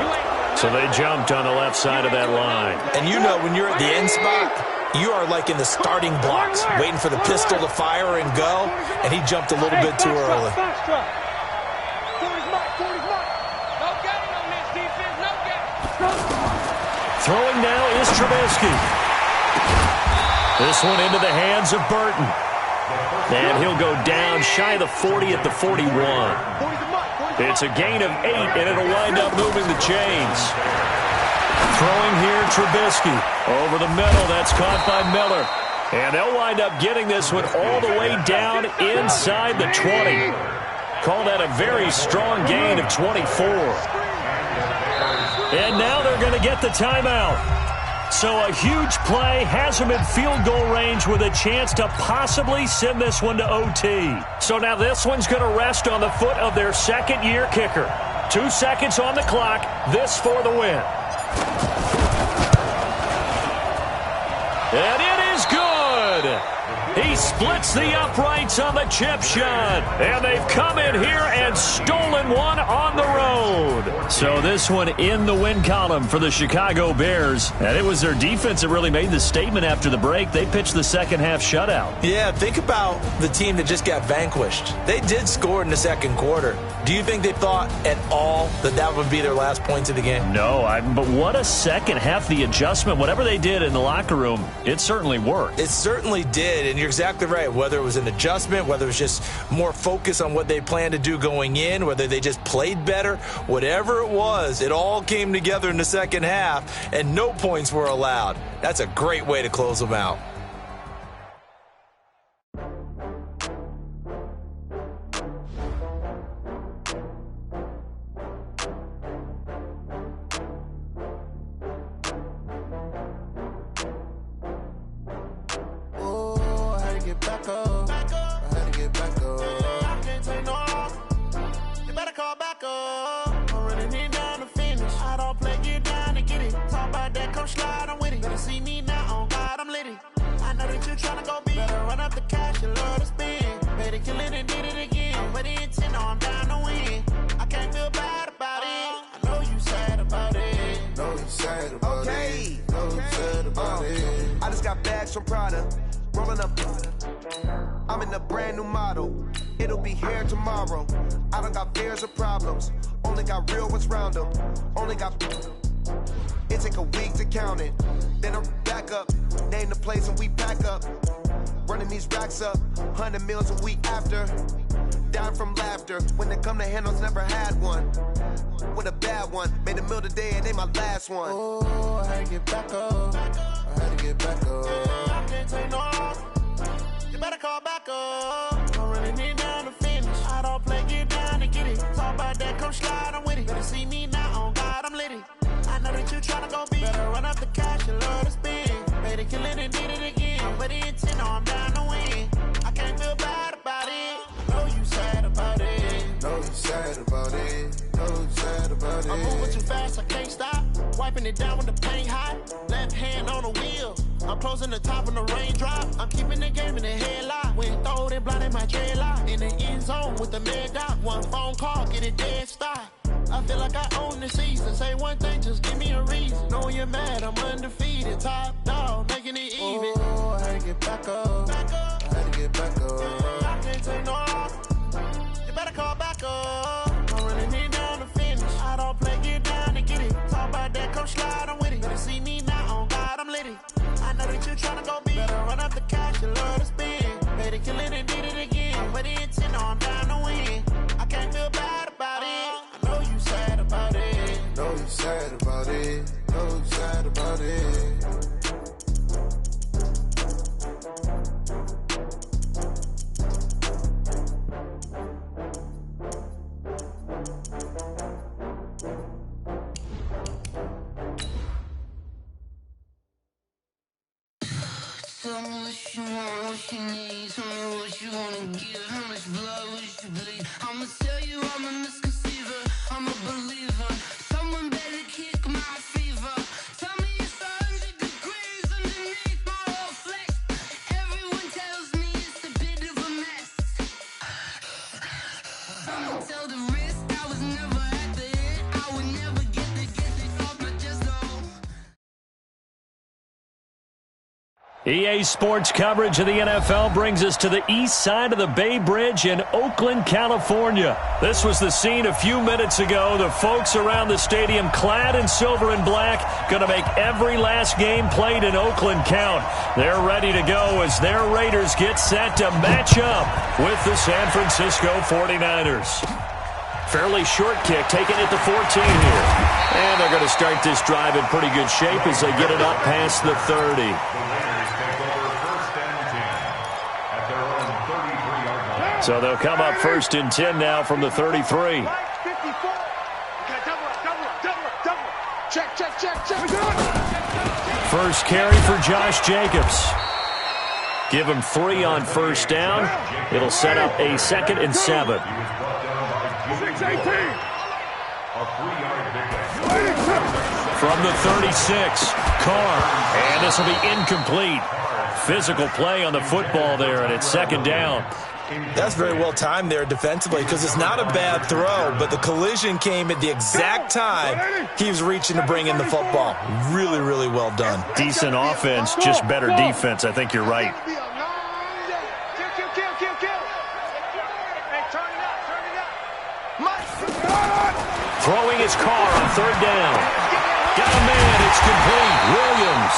S1: So they jumped on the left side of that line.
S5: And you know when you're at the end spot, you are like in the starting blocks, waiting for the pistol to fire and go, and he jumped a little bit too early.
S1: Throwing now is Trubisky. This one into the hands of Burton. And he'll go down shy of the 40 at the 41. It's a gain of 8, and it'll wind up moving the chains. Throwing here, Trubisky. Over the middle, that's caught by Miller. And they'll wind up getting this one all the way down inside the 20. Call that a very strong gain of 24. And now they're going to get the timeout. So a huge play has them in field goal range with a chance to possibly send this one to OT. So now this one's going to rest on the foot of their second-year kicker. 2 seconds on the clock. This for the win. And it is good. He splits the uprights on the chip shot. And they've come in here and stolen one on the road. So this one in the win column for the Chicago Bears. And it was their defense that really made the statement after the break. They pitched the second-half shutout.
S5: Yeah, think about the team that just got vanquished. They did score in the second quarter. Do you think they thought at all that that would be their last points of the game?
S1: No, but what a second half. The adjustment, whatever they did in the locker room, it certainly worked.
S5: It certainly did, and you're exactly right. Whether it was an adjustment, whether it was just more focus on what they planned to do going in, whether they just played better, whatever it was, it all came together in the second half, and no points were allowed. That's a great way to close them out.
S6: From Prada, rolling up. I'm in a brand new model. It'll be here tomorrow. I don't got fears or problems. Only got real ones round them. Only got. It take a week to count it. Then I'm back up. Name the place and we pack up. Running these racks up. 100 meals a week after. Down from laughter. When they come to handles, never had one. With a bad one. Made a meal today and they my last one. Oh, I had to get back up. I had to get back up. I can't take no off. You better call back up. I'm running it down to finish. I don't play, get down to get it. Talk about that, come slide, I'm with it. Better see me now, on God, I'm litty. I know that you tryna go be. Better
S7: But the intent, no, I'm down to win. I can't feel bad about it. I know you sad about it.
S6: Know you sad about it. Know you sad about it.
S7: I'm moving too fast, I can't stop. Wiping it down when the paint hot. Left hand on the wheel. I'm closing the top when the raindrop. I'm keeping the game in the headlock. When throw it blind in my dreadlock. In the end zone with the mad dot. One phone call, get it dead stop. I feel like I own the season. Say one thing, just give me a reason. Knowing you're mad, I'm undefeated. Top dog, making it even.
S6: Oh, I had to get back up. I had to get back up.
S7: I can't take no off. You better call back up. I'm running it down to finish. I don't play, get down to get it. Talk about that, come slide, I'm with it. Better see me now, on God, I'm lit it. I know that you tryna go big. Better run up the cash, you love to spend. Better kill it and did it again. But the intent, no, I'm down to win. I can't feel bad about it. I know you sad about it.
S6: Know you sad about it. Know you sad about it.
S8: Tell me what you want, what you need. Tell me what you wanna give. How much blood would you bleed? I'ma tell you I'm a misconceiver. I'm a believer. Someone better kick my fever. Tell me it's 100 degrees underneath my whole flesh. Everyone tells me it's a bit of a mess. I'ma tell the risk I was never at the end. I would never get this off my chest though.
S1: EA Sports coverage of the NFL brings us to the east side of the Bay Bridge in Oakland, California. This was the scene a few minutes ago. The folks around the stadium clad in silver and black going to make every last game played in Oakland count. They're ready to go as their Raiders get set to match up with the San Francisco 49ers. Fairly short kick, taking it to 14 here. And they're going to start this drive in pretty good shape as they get it up past the 30. So they'll come up first and 10 now from the 33.
S4: 54. Okay, double up. Check.
S1: First carry for Josh Jacobs. Give him 3 on first down. It'll set up a 2nd and 7.
S4: 6-18.
S1: From the 36, Carr. And this will be incomplete. Physical play on the football there, and it's 2nd down.
S5: That's very well timed there defensively because it's not a bad throw, but the collision came at the exact time he was reaching to bring in the football. Really, really well done.
S1: Decent offense, just better defense. I think you're right.
S4: Kill. Hey, turn it up.
S1: Throwing his Carr on 3rd down. Got a man, it's complete. Williams.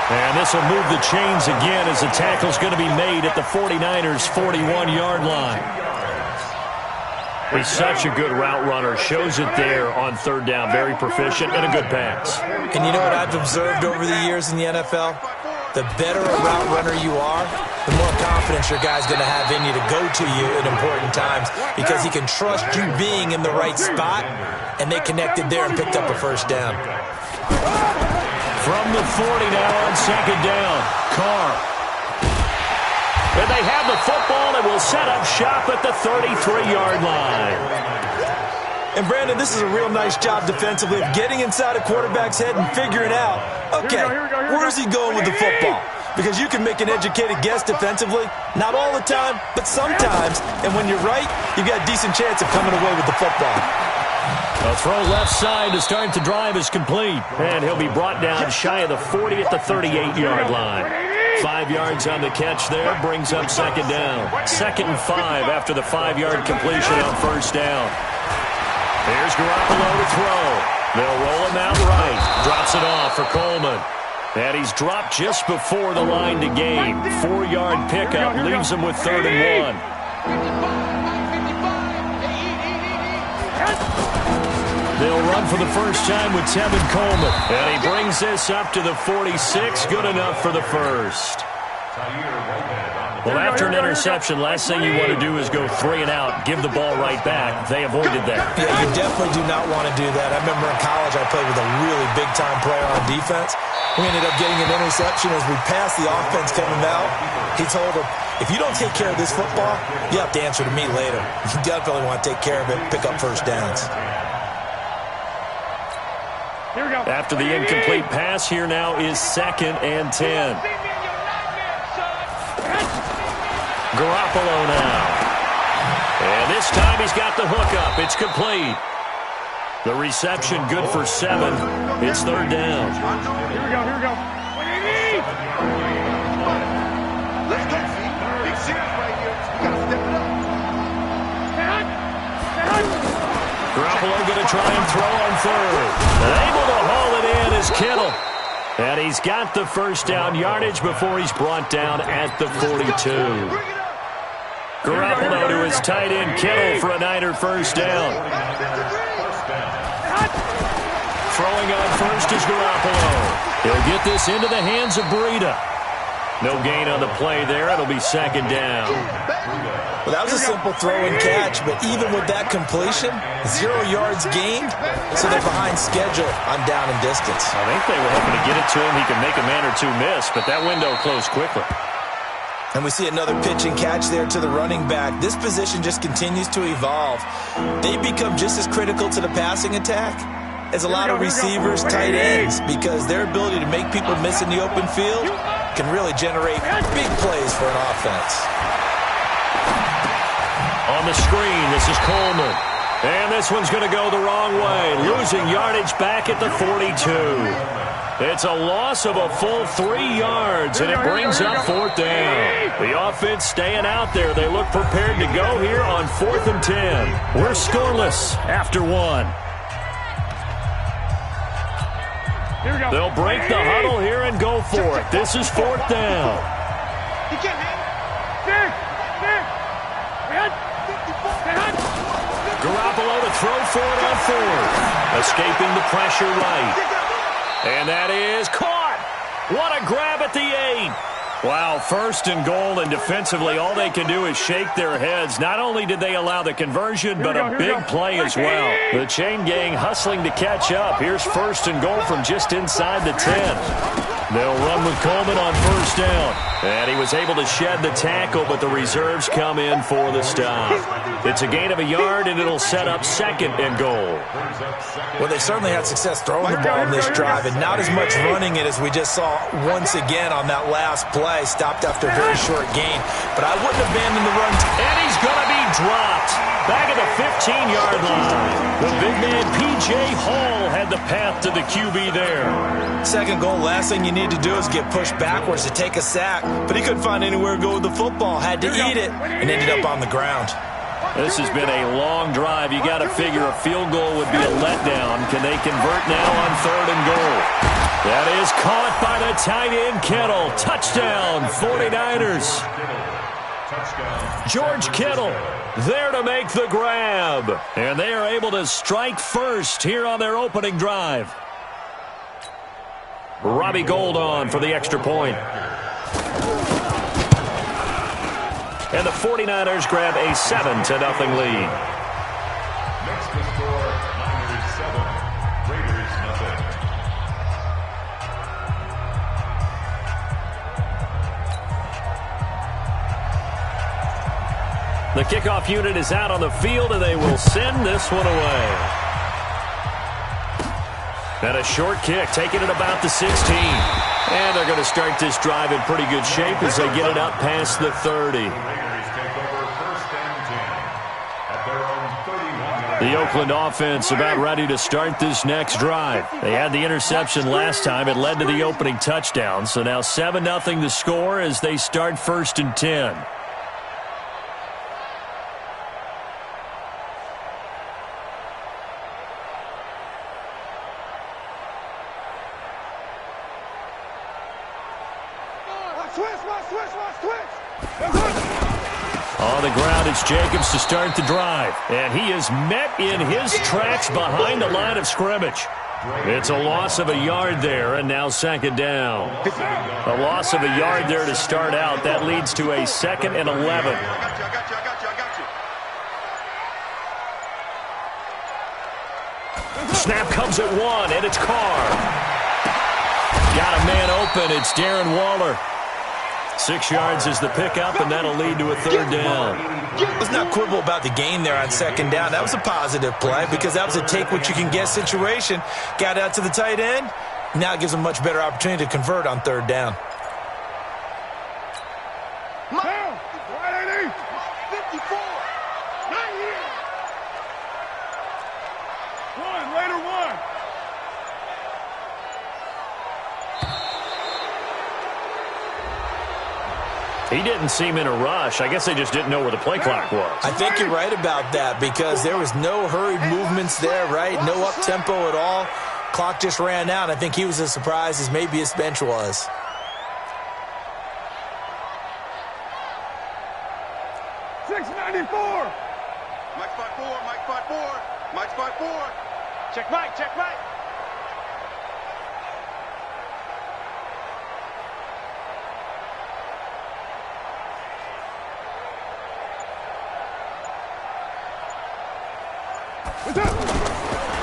S1: And this will move the chains again as the tackle's going to be made at the 49ers' 41-yard line. He's such a good route runner. Shows it there on 3rd down. Very proficient and a good pass.
S5: And you know what I've observed over the years in the NFL? The better a route runner you are, the more confidence your guy's going to have in you to go to you at important times because he can trust you being in the right spot, and they connected there and picked up a first down.
S1: From the 40 now on 2nd down, Carr. And they have the football and will set up shop at the 33-yard line.
S5: And, Brandon, this is a real nice job defensively of getting inside a quarterback's head and figuring out, okay, where's he going with the football? Because you can make an educated guess defensively, not all the time, but sometimes. And when you're right, you've got a decent chance of coming away with the football.
S1: A throw left side to start the drive is complete. And he'll be brought down shy of the 40 at the 38-yard line. 5 yards on the catch there, brings up 2nd down. 2nd and 5 after the 5-yard completion on first down. Here's Garoppolo to throw. They'll roll him out right. Drops it off for Coleman. And he's dropped just before the line to gain. 4-yard pickup leaves him with 3rd and 1. They'll run for the first time with Tevin Coleman. And he brings this up to the 46. Good enough for the first.
S2: Tahir Whitehead on the
S1: Well, after an interception, last thing you want to do is go 3 and out, give the ball right back. They avoided that.
S5: Yeah, you definitely do not want to do that. I remember in college I played with a really big-time player on defense. We ended up getting an interception as we passed the offense coming out. He told him, if you don't take care of this football, you have to answer to me later. You definitely want to take care of it, pick up first downs.
S4: Here we go.
S1: After the incomplete pass, here now is 2nd and 10. Garoppolo now. And this time he's got the hook up. It's complete. The reception good for 7. It's 3rd down.
S4: Here we go, here we go. What do you need?
S6: Let's go. Big serious right here. You got to step it up.
S1: Garoppolo going to try and throw on 3rd. Able to haul it in is Kittle. And he's got the first down yardage before he's brought down at the 42. Garoppolo to his tight end Kittle for a Niner first down. Throwing on first is Garoppolo. He'll get this into the hands of Breida. No gain on the play there. It'll be 2nd down.
S5: Well, that was a simple throw and catch, but even with that completion, 0 yards gained, so they're behind schedule on down and distance.
S1: I think they were hoping to get it to him. He could make a man or two miss, but that window closed quickly.
S5: And we see another pitch and catch there to the running back. This position just continues to evolve. They become just as critical to the passing attack as a lot of receivers, tight ends, because their ability to make people miss in the open field can really generate big plays for an offense.
S1: On the screen, this is Coleman. And this one's going to go the wrong way, losing yardage back at the 42. It's a loss of a full 3 yards, and it brings up 4th down. The offense staying out there. They look prepared to go here on 4th and 10. We're scoreless after 1. They'll break the huddle here and go for it. This is 4th down. Garoppolo to throw for it on 4th. Escaping the pressure right. And that is caught. What a grab at the 8. Wow, 1st and goal, and defensively all they can do is shake their heads. Not only did they allow the conversion, but a big play as well. The chain gang hustling to catch up. Here's 1st and goal from just inside the 10. They'll run with Coleman on 1st down. And he was able to shed the tackle, but the reserves come in for the stop. It's a gain of a yard, and it'll set up 2nd and goal.
S5: Well, they certainly had success throwing the ball in this drive, and not as much running it as we just saw once again on that last play. Stopped after a very short gain. But I wouldn't abandon the run.
S1: And he's going to be dropped back at the 15-yard line. The big man, P.J. Hall, had the path to the QB there.
S5: 2nd goal, last thing you need to do is get pushed backwards to take a sack. But he couldn't find anywhere to go with the football. Had to eat it and ended up on the ground.
S1: This has been a long drive. You got to figure a field goal would be a letdown. Can they convert now on 3rd and goal? That is caught by the tight end Kittle. Touchdown, 49ers. George Kittle there to make the grab. And they are able to strike first here on their opening drive. Robbie Gould on for the extra point. And the 49ers grab a 7-0 lead.
S2: Next to score, Niners 7, Raiders nothing.
S1: The kickoff unit is out on the field, and they will send this one away. And a short kick, taking it about the 16. And they're going to start this drive in pretty good shape as they get it up past the 30. The Oakland offense about ready to start this next drive. They had the interception last time. It led to the opening touchdown. So now 7-0 the score as they start 1st and 10. On the ground, it's Jacobs to start the drive. And he is met in his tracks behind the line of scrimmage. It's a loss of a yard there, and now second down. A loss of a yard there to start out. That leads to a 2nd and 11.
S4: I got you.
S1: Snap comes at 1, and it's Carr. Got a man open. It's Darren Waller. 6 yards is the pickup, and that'll lead to a 3rd down.
S5: Let's not quibble about the gain there on 2nd down. That was a positive play because that was a take-what-you-can-get situation. Got out to the tight end. Now it gives them a much better opportunity to convert on 3rd down.
S4: Down. 54. Not here. 1, later 1.
S1: He didn't seem in a rush. I guess they just didn't know where the play clock was.
S5: I think you're right about that because there was no hurried movements there, right? No up-tempo at all. Clock just ran out. I think he was as surprised as maybe his bench was.
S4: .694. Mike spot 4. Mike spot 4. Mike spot 4. Check Mike. Check Mike.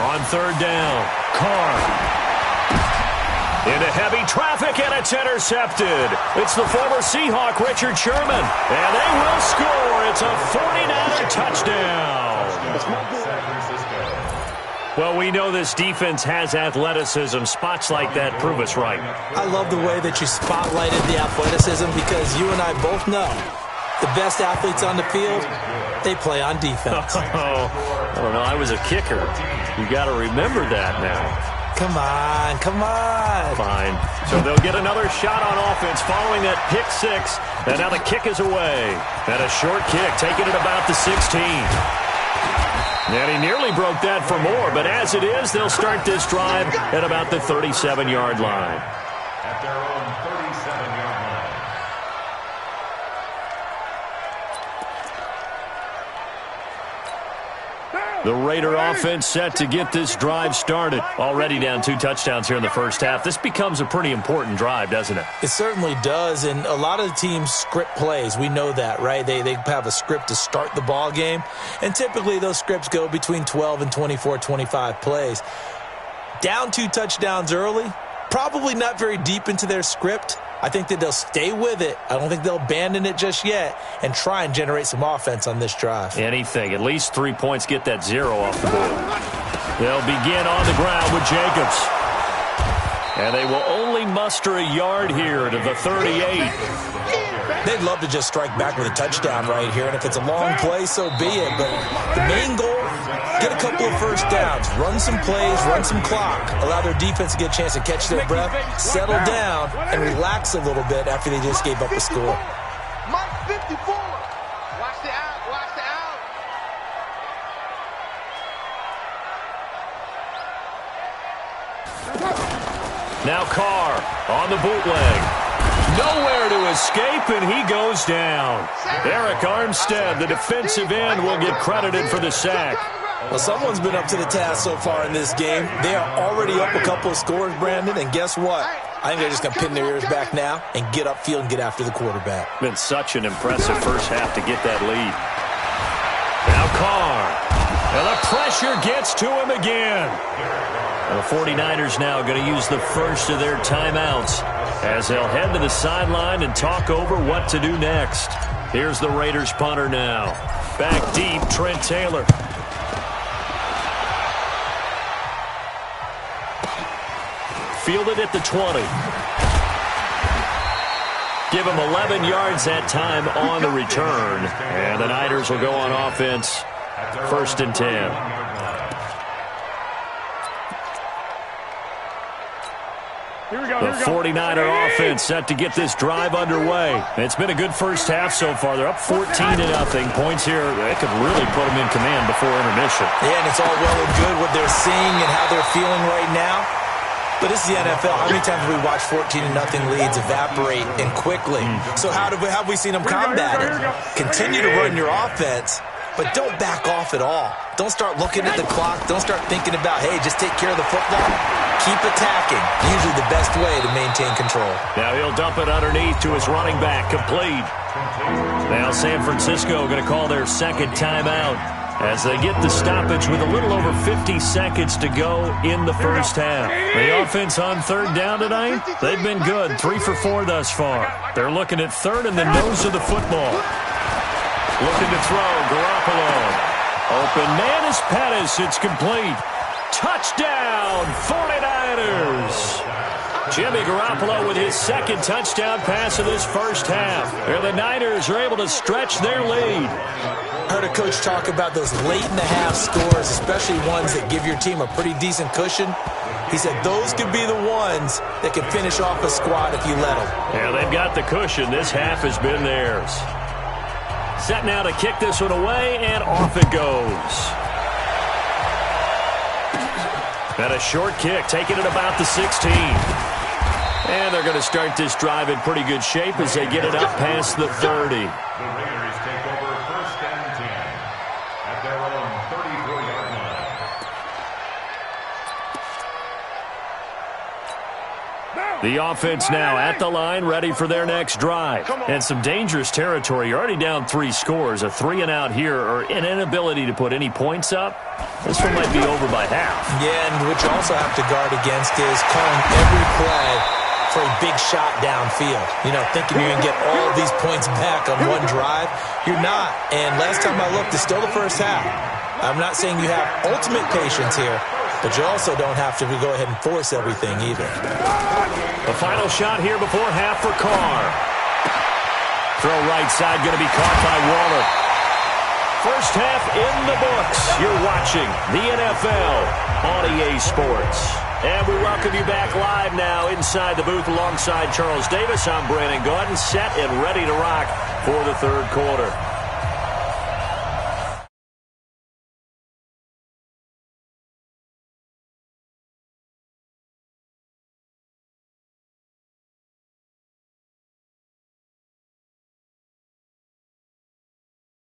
S1: On 3rd down, Carr. Into heavy traffic, and it's intercepted. It's the former Seahawk, Richard Sherman. And they will score. It's a 49er touchdown. Well, we know this defense has athleticism. Spots like that prove us right.
S5: I love the way that you spotlighted the athleticism because you and I both know the best athletes on the field, they play on defense.
S1: Oh, I don't know. I was a kicker. You got to remember that now.
S5: Come on, come on.
S1: Fine. So they'll get another shot on offense following that pick 6. And now the kick is away. And a short kick, taking it about the 16. And he nearly broke that for more. But as it is, they'll start this drive at about the 37-yard line.
S2: At their own 37-yard line.
S1: The Raider offense set to get this drive started. Already down 2 touchdowns here in the first half. This becomes a pretty important drive, doesn't it?
S5: It certainly does, and a lot of the teams script plays. We know that, right? They have a script to start the ball game, and typically those scripts go between 12 and 24, 25 plays. Down 2 touchdowns early, probably not very deep into their script. I think that they'll stay with it. I don't think they'll abandon it just yet and try and generate some offense on this drive.
S1: Anything. At least 3 points, get that 0 off the board. They'll begin on the ground with Jacobs. And they will only muster a yard here to the 38.
S5: They'd love to just strike back with a touchdown right here, and if it's a long play, so be it. But the main goal, get a couple of first downs, run some plays, run some clock, allow their defense to get a chance to catch their breath, settle down, and relax a little bit after they just gave up a score.
S4: Mike 54. Watch the out. Watch the out.
S1: Now Carr on the bootleg. Nowhere to escape, and he goes down. Eric Armstead, the defensive end, will get credited for the sack.
S5: Well, someone's been up to the task so far in this game. They are already up a couple of scores, Brandon, and guess what? I think they're just going to pin their ears back now and get upfield and get after the quarterback.
S1: Been such an impressive first half to get that lead. Now Carr. And the pressure gets to him again. And the 49ers now going to use the first of their timeouts as they'll head to the sideline and talk over what to do next. Here's the Raiders punter now. Back deep, Trent Taylor. Fielded at the 20. Give him 11 yards that time on the return. And the Niners will go on offense. 1st and 10. The 49er offense set to get this drive underway. It's been a good first half so far. They're up 14-0. Points here, they could really put them in command before intermission.
S5: Yeah, and it's all well and good what they're seeing and how they're feeling right now. But this is the NFL. How many times have we watched 14-0 leads evaporate and quickly? So how have we seen them combat it? Continue to run your offense but don't back off at all. Don't start looking at the clock. Don't start thinking about, hey, just take care of the football. Keep attacking. Usually the best way to maintain control.
S1: Now he'll dump it underneath to his running back, complete. Now San Francisco going to call their second timeout as they get the stoppage with a little over 50 seconds to go in the first half. The offense on third down tonight, they've been good, 3 for 4 thus far. They're looking at third in the nose of the football. Looking to throw, Garoppolo. Open man is Pettis, it's complete. Touchdown, 49ers. Jimmy Garoppolo with his second touchdown pass of this first half. And the Niners are able to stretch their lead.
S5: I heard a coach talk about those late-in-the-half scores, especially ones that give your team a pretty decent cushion. He said those could be the ones that could finish off a squad if you let them.
S1: Yeah, they've got the cushion. This half has been theirs. Set now to kick this one away, and off it goes. And a short kick, taking it about the 16. And they're going to start this drive in pretty good shape as they get it up past the 30.
S2: The Raiders take over first and 10 at their own 34-yard line.
S1: The offense now at the line, ready for their next drive. And some dangerous territory. You're already down 3 scores. A 3-and-out here, or an inability to put any points up. This one might be over by half.
S5: Yeah, and what you also have to guard against is calling every play for a big shot downfield. You know, thinking you're going to get all these points back on one drive. You're not. And last time I looked, it's still the first half. I'm not saying you have ultimate patience here, but you also don't have to go ahead and force everything either.
S1: The final shot here before half for Carr. Throw right side going to be caught by Waller. First half in the books. You're watching the NFL on EA Sports. And we welcome you back live now inside the booth alongside Charles Davis. I'm Brandon Gordon, set and ready to rock for the third quarter.